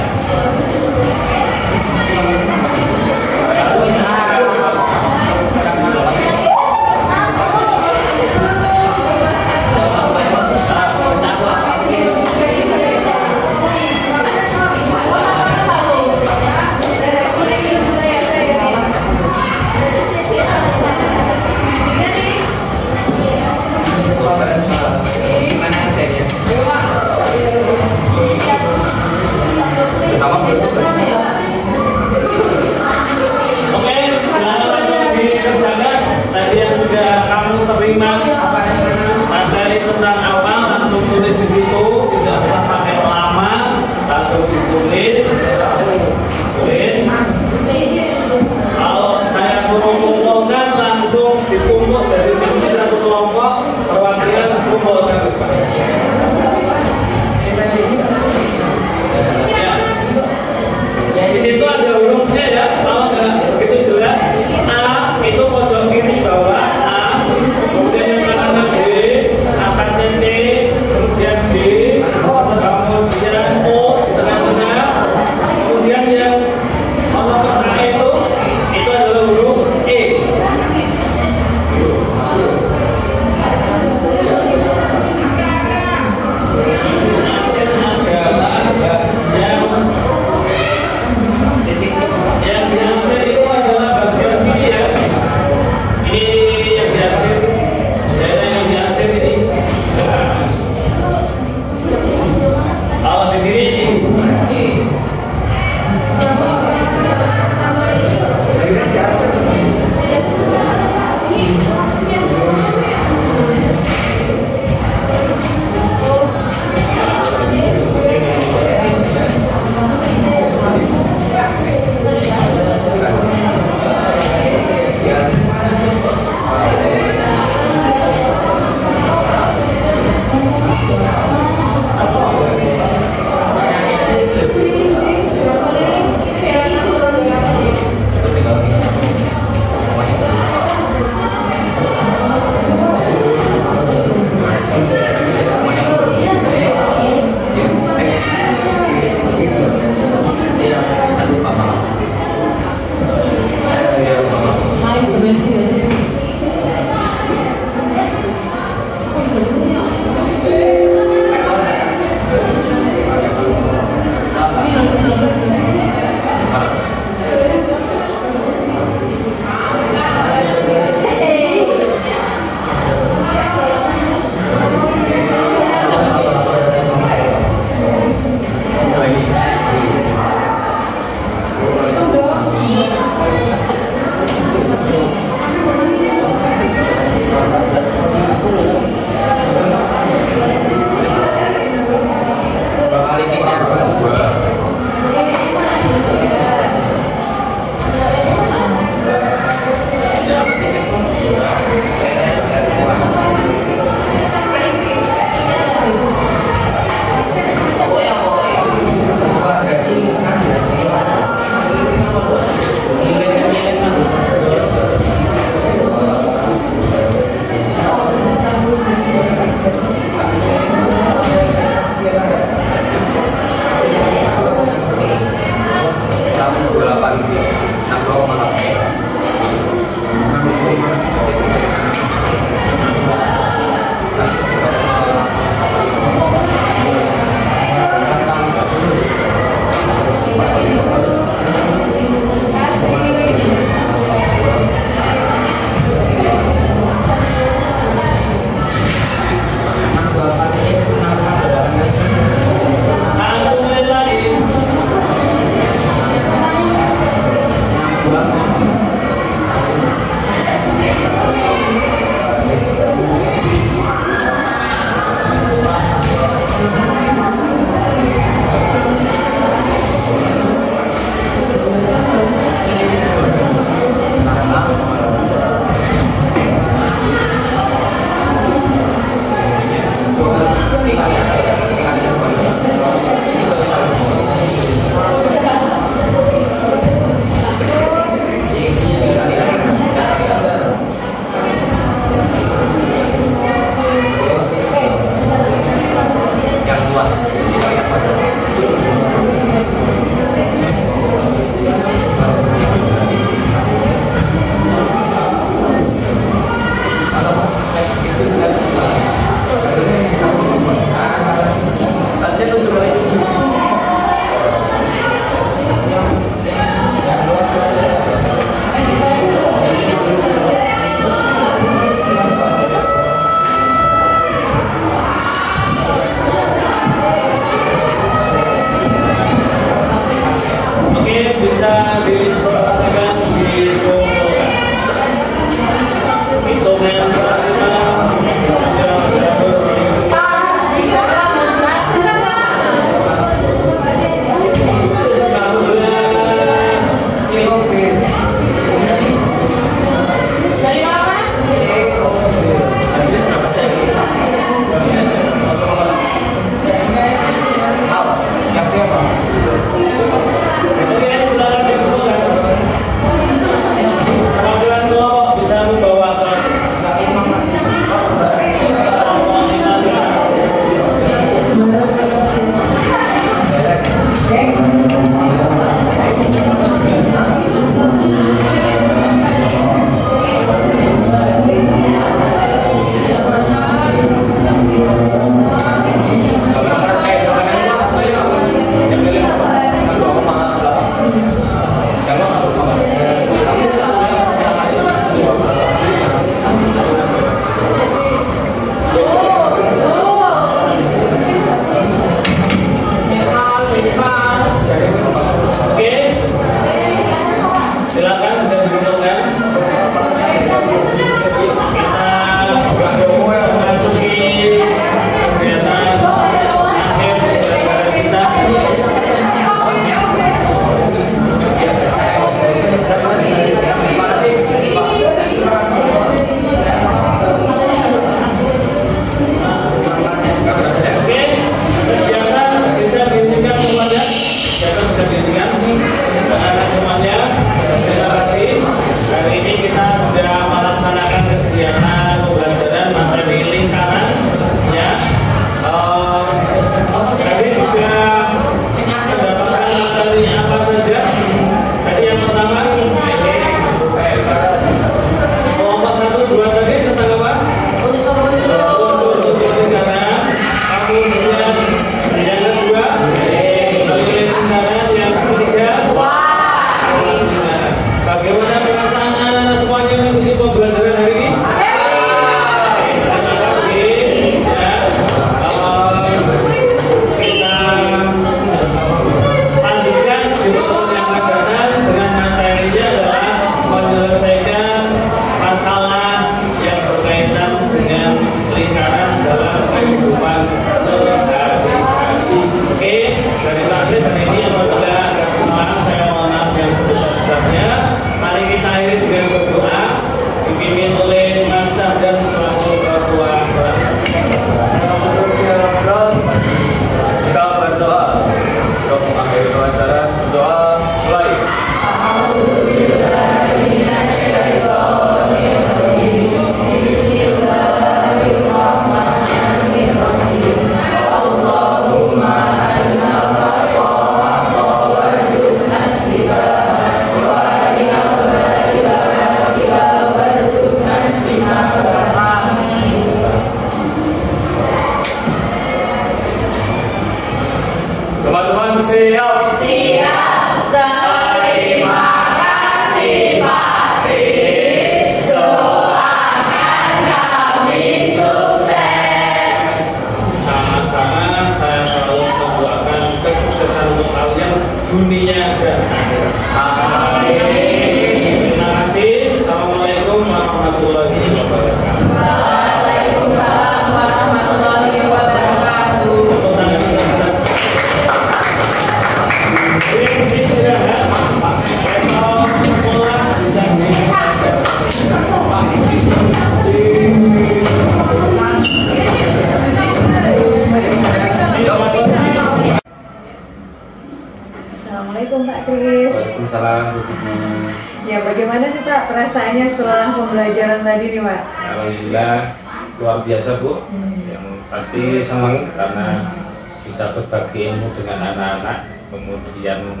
sih Pak perasaannya setelah pembelajaran tadi nih Pak? Alhamdulillah luar biasa Bu. Yang pasti senang karena bisa berbagi ilmu dengan anak-anak, kemudian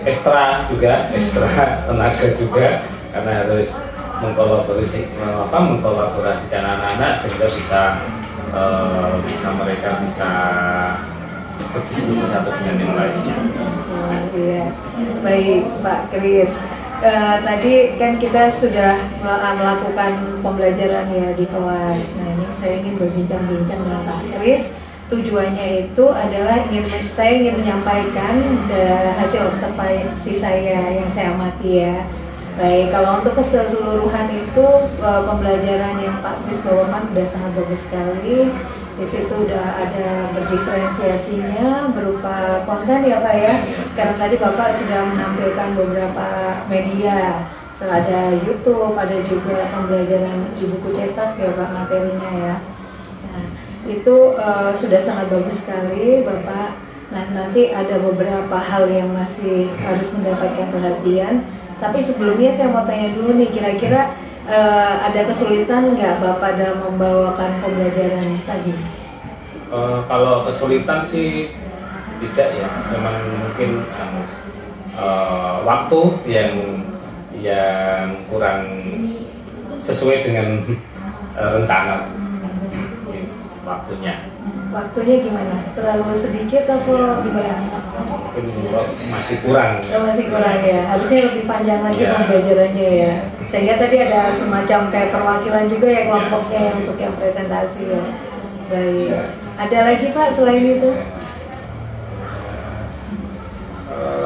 ekstra tenaga juga karena harus mengkolaborasikan anak-anak sehingga mereka bisa berdiskusi satu dengan yang lainnya. Iya. Baik Pak Kris. Tadi kan kita sudah melakukan pembelajaran ya di kelas. Nah ini saya ingin berbincang-bincang dengan Pak Kris. Tujuannya itu adalah saya ingin menyampaikan hasil observasi saya yang saya amati ya. Baik, kalau untuk keseluruhan itu pembelajaran yang Pak Kris bawakan sudah sangat bagus sekali. Di situ udah ada berdiferensiasinya berupa konten ya Pak ya. Karena tadi Bapak sudah menampilkan beberapa media, ada YouTube, ada juga pembelajaran di buku cetak ya Pak materinya ya. Nah, itu sudah sangat bagus sekali Bapak. Nah nanti ada beberapa hal yang masih harus mendapatkan perhatian. Tapi sebelumnya saya mau tanya dulu nih, kira-kira ada kesulitan nggak Bapak dalam membawakan pembelajaran tadi? Kalau kesulitan sih tidak ya, cuman mungkin waktu yang kurang sesuai dengan rencana waktunya. Waktunya gimana? Terlalu sedikit atau gimana? Mungkin masih kurang. Masih kurang ya. Harusnya lebih panjang lagi pembelajarannya ya. Sehingga tadi ada semacam kayak perwakilan juga ya kelompoknya yang untuk yang presentasi ya. Baik. Ada lagi Pak selain itu?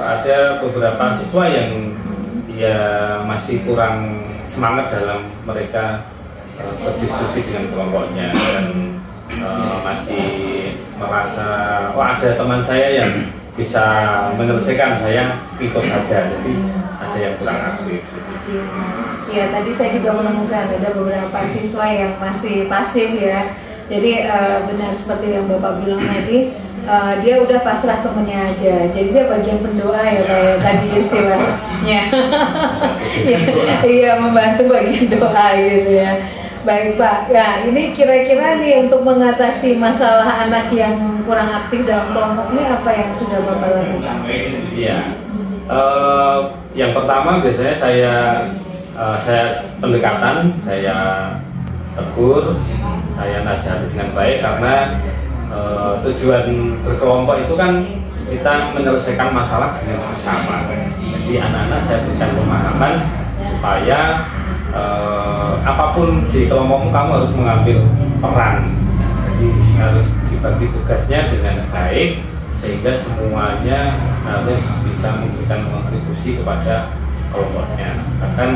Ada beberapa siswa yang masih kurang semangat dalam mereka berdiskusi dengan kelompoknya dan masih merasa ada teman saya yang bisa menyelesaikan, saya ikut saja, jadi ada yang kurang aktif. Iya, tadi saya juga menemukan ada beberapa siswa yang masih pasif ya. Jadi benar seperti yang Bapak bilang tadi, dia udah pasrah temennya aja. Jadi dia bagian pendoa ya Pak ya, tadi istilahnya. Iya, membantu bagian doa gitu ya. Baik Pak, ya ini kira-kira nih untuk mengatasi masalah anak yang kurang aktif dalam kelompok ini apa yang sudah Bapak lakukan? Iya, yang pertama biasanya saya pendekatan, saya tegur, saya nasihati dengan baik karena tujuan berkelompok itu kan kita menyelesaikan masalah dengan bersama. Jadi anak-anak saya berikan pemahaman supaya apapun di kelompokmu kamu harus mengambil peran, jadi harus dibagi tugasnya dengan baik sehingga semuanya harus bisa memberikan kontribusi kepada kelompoknya. Bahkan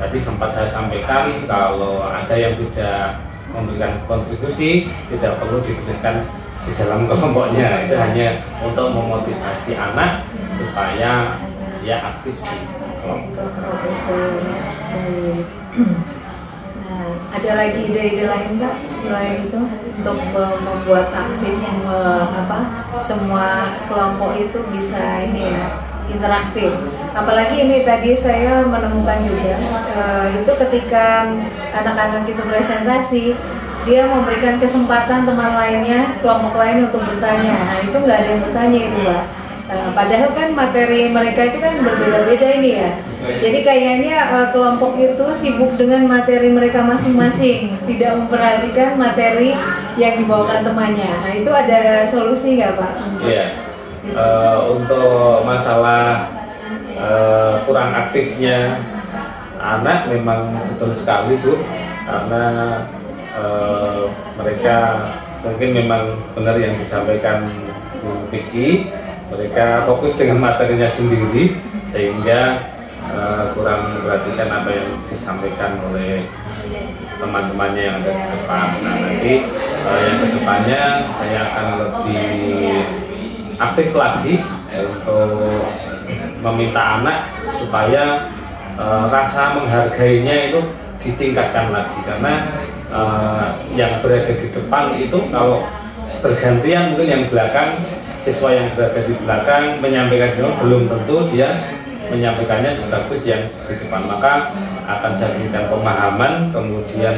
tadi sempat saya sampaikan kalau ada yang tidak memberikan kontribusi tidak perlu dituliskan di dalam kelompoknya, itu hanya untuk memotivasi anak supaya dia aktif di kelompok. Nah, ada lagi ide-ide lain Mbak selain itu untuk membuat aktif semua kelompok itu bisa ini ya interaktif. Apalagi ini tadi saya menemukan juga itu ketika anak-anak itu presentasi, dia memberikan kesempatan teman lainnya, kelompok lain untuk bertanya. Nah, itu nggak ada yang bertanya itu Pak. Padahal kan materi mereka itu kan berbeda-beda ini ya. Jadi kayaknya kelompok itu sibuk dengan materi mereka masing-masing, tidak memperhatikan materi yang dibawakan temannya. Nah, itu ada solusi nggak Pak? Iya. Untuk masalah kurang aktifnya anak memang betul sekali Bu, karena mereka mungkin memang benar yang disampaikan Bu Vicky, mereka fokus dengan materinya sendiri sehingga kurang memperhatikan apa yang disampaikan oleh teman-temannya yang ada di depan. Nah nanti yang kedepannya saya akan lebih aktif lagi untuk meminta anak supaya rasa menghargainya itu ditingkatkan lagi, karena yang berada di depan itu kalau bergantian mungkin yang belakang siswa yang berada di belakang menyampaikan belum tentu dia menyampaikannya sebagus yang di depan, maka akan saya berikan pemahaman, kemudian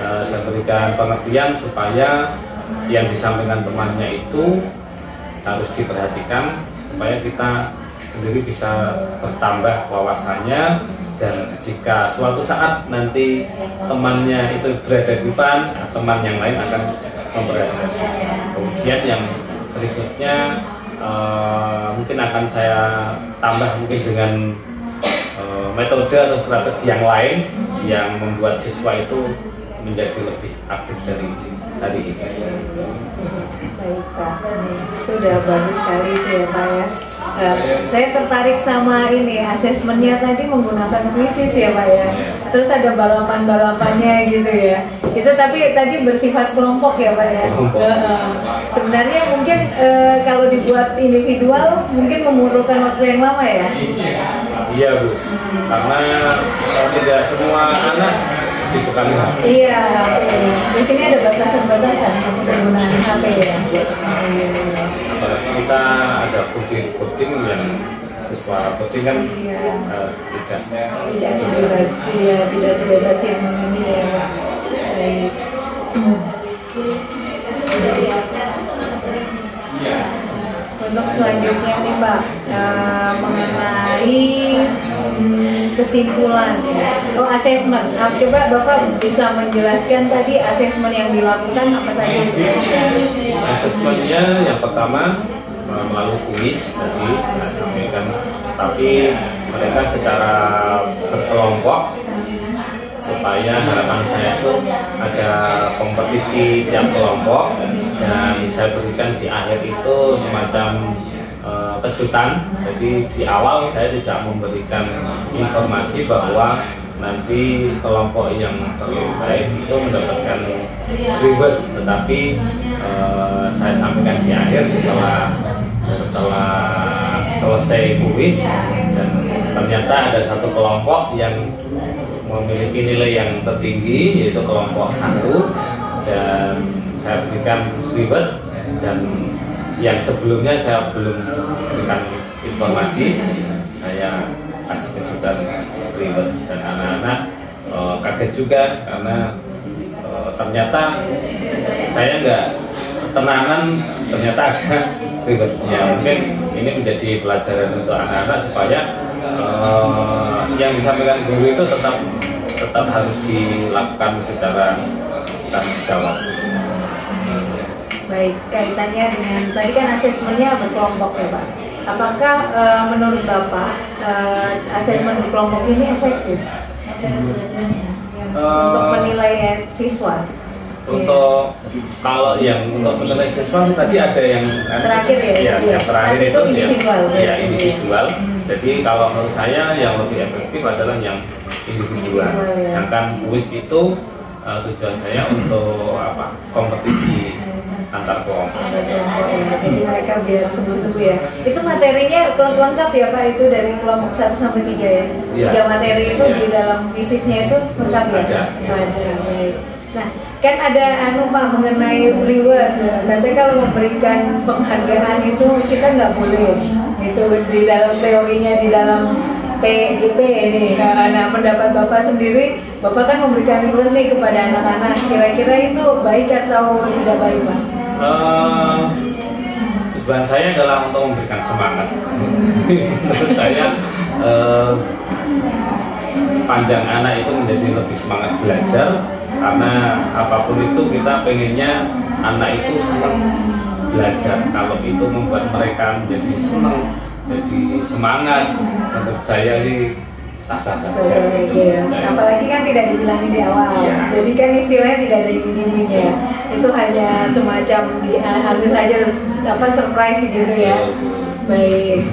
saya berikan pengertian supaya yang disampaikan temannya itu harus diperhatikan supaya kita sendiri bisa bertambah wawasannya, dan jika suatu saat nanti temannya itu berada di depan, teman yang lain akan memperhatikan. Kemudian yang berikutnya mungkin akan saya tambah mungkin dengan metode atau strategi yang lain yang membuat siswa itu menjadi lebih aktif dari hari ini. Baik Pak, itu udah bagus sekali itu ya Pak ya. Saya tertarik sama ini asesmennya tadi menggunakan kuisis ya Pak ya. Terus ada balapan-balapannya gitu ya. Itu tapi tadi bersifat kelompok ya Pak ya. Sebenarnya mungkin kalau dibuat individual mungkin memerlukan waktu yang lama ya. Iya Bu, karena tidak semua anak dibekali HP. Iya, di sini ada batasan-batasan penggunaan HP ya. Apalagi kita ada coding yang siswa coding kan tidak sebebas ya, tidak sebebas yang ini ya Pak. Baik. Untuk selanjutnya nih Pak, mengenai kesimpulan asesmen. Coba Bapak bisa menjelaskan tadi asesmen yang dilakukan apa saja? Asesmennya yang pertama melalui kuis tadi saya sampaikan, tapi mereka secara berkelompok supaya harapan saya itu ada kompetisi tiap kelompok, dan saya berikan di akhir itu semacam kejutan. Jadi di awal saya tidak memberikan informasi bahwa nanti kelompok yang terbaik itu mendapatkan reward, tetapi saya sampaikan di akhir setelah selesai kuis, dan ternyata ada satu kelompok yang memiliki nilai yang tertinggi yaitu kelompok 1, dan saya berikan reward, dan yang sebelumnya saya belum berikan informasi, saya kasih kejutan reward, dan anak-anak kaget juga karena ternyata saya nggak tenanan, ternyata ada rewardnya. Mungkin ini menjadi pelajaran untuk anak-anak supaya yang disampaikan guru itu tetap harus dilakukan secara tanggung jawab. Baik, kaitannya dengan tadi kan asesmennya berkelompok ya Pak. Apakah menurut Bapak asesmen berkelompok ini efektif untuk menilai siswa? Untuk kalau yang untuk menilai siswa tadi ada yang terakhir ya, yang terakhir itu individual. Ya individual. Jadi kalau menurut saya yang lebih efektif adalah yang individual. Sedangkan kuis itu tujuan saya untuk kompetisi antar kelompok. Jadi mereka biar sebu-sebu ya. Itu materinya lengkap ya Pak, itu dari kelompok 1 sampai 3 ya. Ya. 3 materi itu di dalam bisnisnya itu lengkap ya. Ada. Baik. Nah, kan ada Pak mengenai reward. Katanya kalau memberikan penghargaan itu kita nggak boleh. Itu di dalam teorinya, di dalam PGP ini. Nah, pendapat Bapak sendiri, Bapak kan memberikan reward nih kepada anak-anak. Kira-kira itu baik atau tidak baik Pak? Tujuan saya adalah untuk memberikan semangat. Menurut saya sepanjang anak itu menjadi lebih semangat belajar, karena apapun itu kita pengennya anak itu senang belajar. Kalau itu membuat mereka menjadi senang, jadi semangat, menurut saya sih sah-sah saja. Apalagi kan tidak dibilangin di awal, jadi kan istilahnya tidak ada iming-imingnya. Itu hanya semacam halus saja surprise gitu ya. Baik.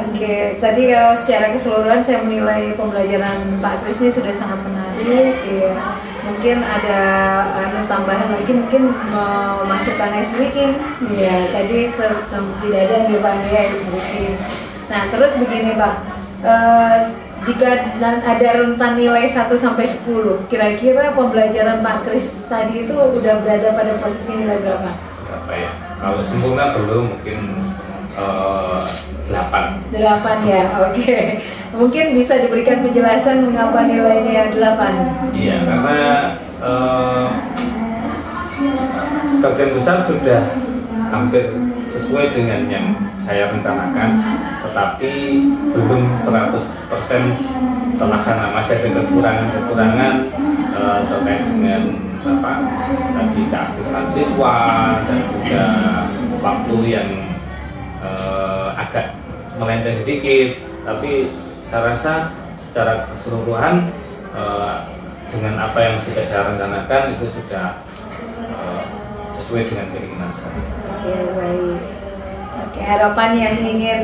Oke, tadi kalau secara keseluruhan saya menilai pembelajaran Pak Kris ini sudah sangat menarik. Ya. Mungkin ada tambahan lagi, mungkin memasukkan ice breaking. Ya, tadi tidak ada nih Pak ya ice breaking. Nah, terus begini Pak, jika ada rentan nilai 1 sampai 10, kira-kira pembelajaran Pak Kris tadi itu udah berada pada posisi nilai berapa? Berapa ya? kalau sempurna belum, mungkin 8. 8 ya, oke. Mungkin bisa diberikan penjelasan mengapa nilainya 8? Iya, karena sebagian besar sudah hampir sesuai dengan yang saya rencanakan, tetapi belum 100% terlaksana. Masih ada kekurangan-kekurangan terkait dengan tadi keaktifan siswa dan juga waktu yang agak melenceng sedikit. Tapi saya rasa secara keseluruhan dengan apa yang sudah saya rencanakan itu sudah sesuai dengan keinginan saya. Oke, baik. Oke, harapan yang ingin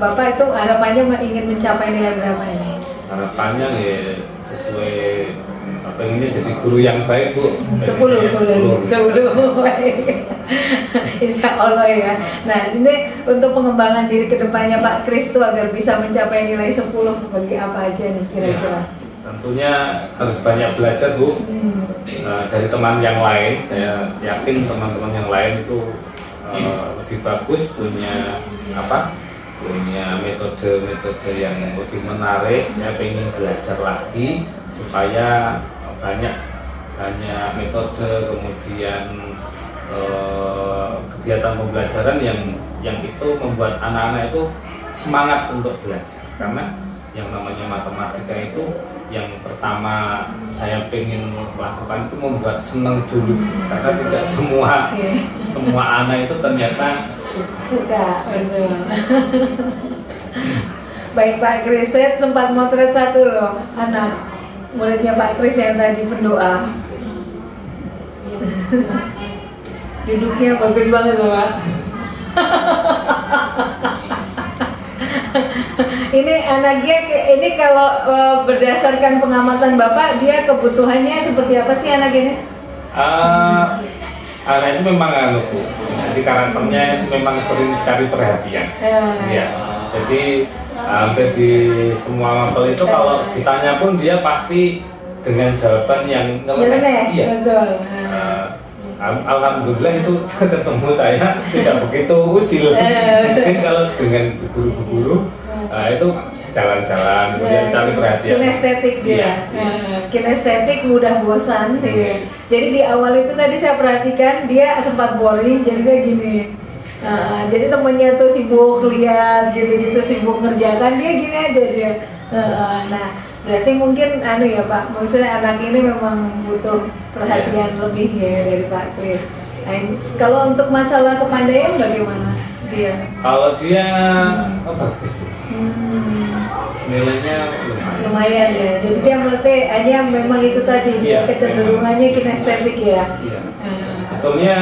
Bapak itu harapannya ingin mencapai nilai berapa ini? Harapannya ya sesuai pengennya jadi guru yang baik, Bu. 10. Insya Allah ya. Nah, ini untuk pengembangan diri kedepannya Pak Kris itu agar bisa mencapai nilai 10 bagi apa aja nih kira-kira? Ya, tentunya harus banyak belajar, Bu. Dari teman yang lain. Saya yakin teman-teman yang lain itu lebih bagus, punya metode yang lebih menarik. Saya ingin belajar lagi supaya banyak metode, kemudian kegiatan pembelajaran yang itu membuat anak-anak itu semangat untuk belajar. Karena yang namanya matematika itu yang pertama saya pengen melakukan itu membuat senang dulu, karena tidak semua anak itu ternyata suka. Betul. Baik Pak Kris, saya sempat motret satu loh anak muridnya Pak Kris yang tadi pendoa. Duduknya bagus banget loh Pak. Ini anaknya, ini kalau berdasarkan pengamatan Bapak, dia kebutuhannya seperti apa sih anak ini? Anak itu memang jadi karakternya memang sering cari perhatian. Ya. Jadi hampir di semua mapel itu kalau ditanya pun dia pasti dengan jawaban yang nyeleneh. Iya. Betul. Alhamdulillah itu ketemu saya tidak begitu usil. Mungkin kalau dengan guru-guru itu jalan-jalan, kemudian cari perhatian. Kinestetik dia. Kinestetik, mudah bosan. Jadi di awal itu tadi saya perhatikan dia sempat boring, jadi kayak gini. Jadi temennya tuh sibuk lihat gitu-gitu, sibuk ngerjakan, dia gini aja dia. Nah, berarti mungkin ya Pak, maksudnya anak ini memang butuh perhatian lebih ya dari Pak Kris. Nah, kalau untuk masalah kepandaian bagaimana dia? Kalau dia bagus, nilainya lumayan ya. Jadi dia mengerti, hanya memang itu tadi dia kecenderungannya kinestetik ya. Iya. Sebetulnya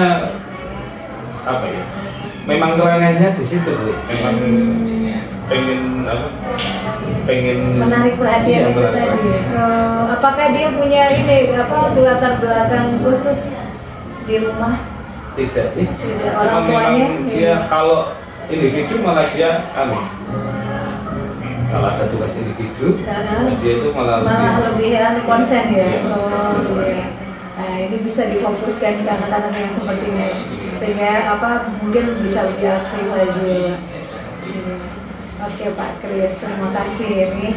memang kerennya di situ, Bu. Memang pengen menarik perhatian itu tadi. Apakah dia punya latar belakang khusus di rumah? Tidak sih. Tidak, orang tuanya. Dia kalau individu malah dia kalau ada tugas individu, dia itu malah lebih konsen ya. Iya. Nah, ini bisa difokuskan ke anak-anak yang seperti ini, sehingga mungkin bisa lebih aktif lagi. Oke Pak Kris, terima kasih ini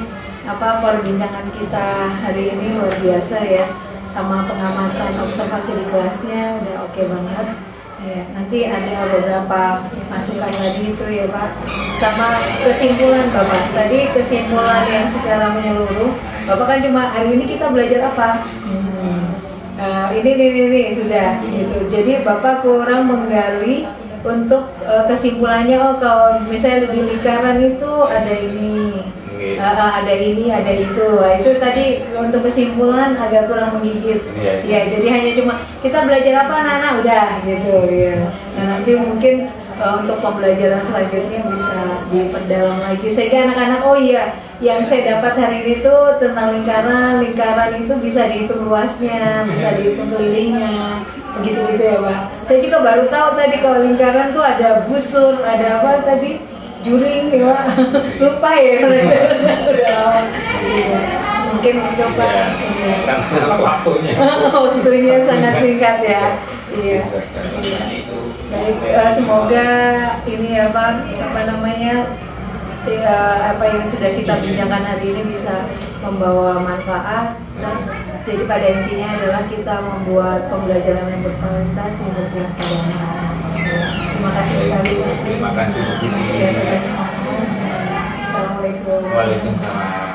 perbincangan kita hari ini luar biasa ya, sama pengamatan observasi di kelasnya udah oke banget. Ya, nanti ada beberapa masukan lagi itu ya Pak, sama kesimpulan Bapak. Tadi kesimpulan yang secara menyeluruh, Bapak kan cuma hari ini kita belajar apa? Ini sudah gitu. Jadi Bapak kurang menggali untuk kesimpulannya. Kalau misalnya di lingkaran itu ada ini, ada itu. Nah, itu tadi untuk kesimpulan agak kurang menggigit. Ya, jadi hanya cuma kita belajar apa anak-anak udah gitu ya. Nah, nanti mungkin untuk pembelajaran selanjutnya bisa diperdalam lagi sehingga anak-anak yang saya dapat hari ini tuh tentang lingkaran itu bisa dihitung luasnya, bisa dihitung kelilingnya, begitu ya Pak. Saya juga baru tahu tadi kalau lingkaran tuh ada busur, ada apa tadi, juring ya Pak. Lupa ya udah lama. Mungkin coba waktunya sangat singkat ya. Iya. Baik, semoga ini ya Pak, apa namanya, apa yang sudah kita bincangkan hari ini bisa membawa manfaat. Jadi pada intinya adalah kita membuat pembelajaran yang berkualitas yang berpihak pada anak. Terima kasih sekali. Terima kasih Bu Siti. Ya, terima kasih. Assalamualaikum. Waalaikumsalam.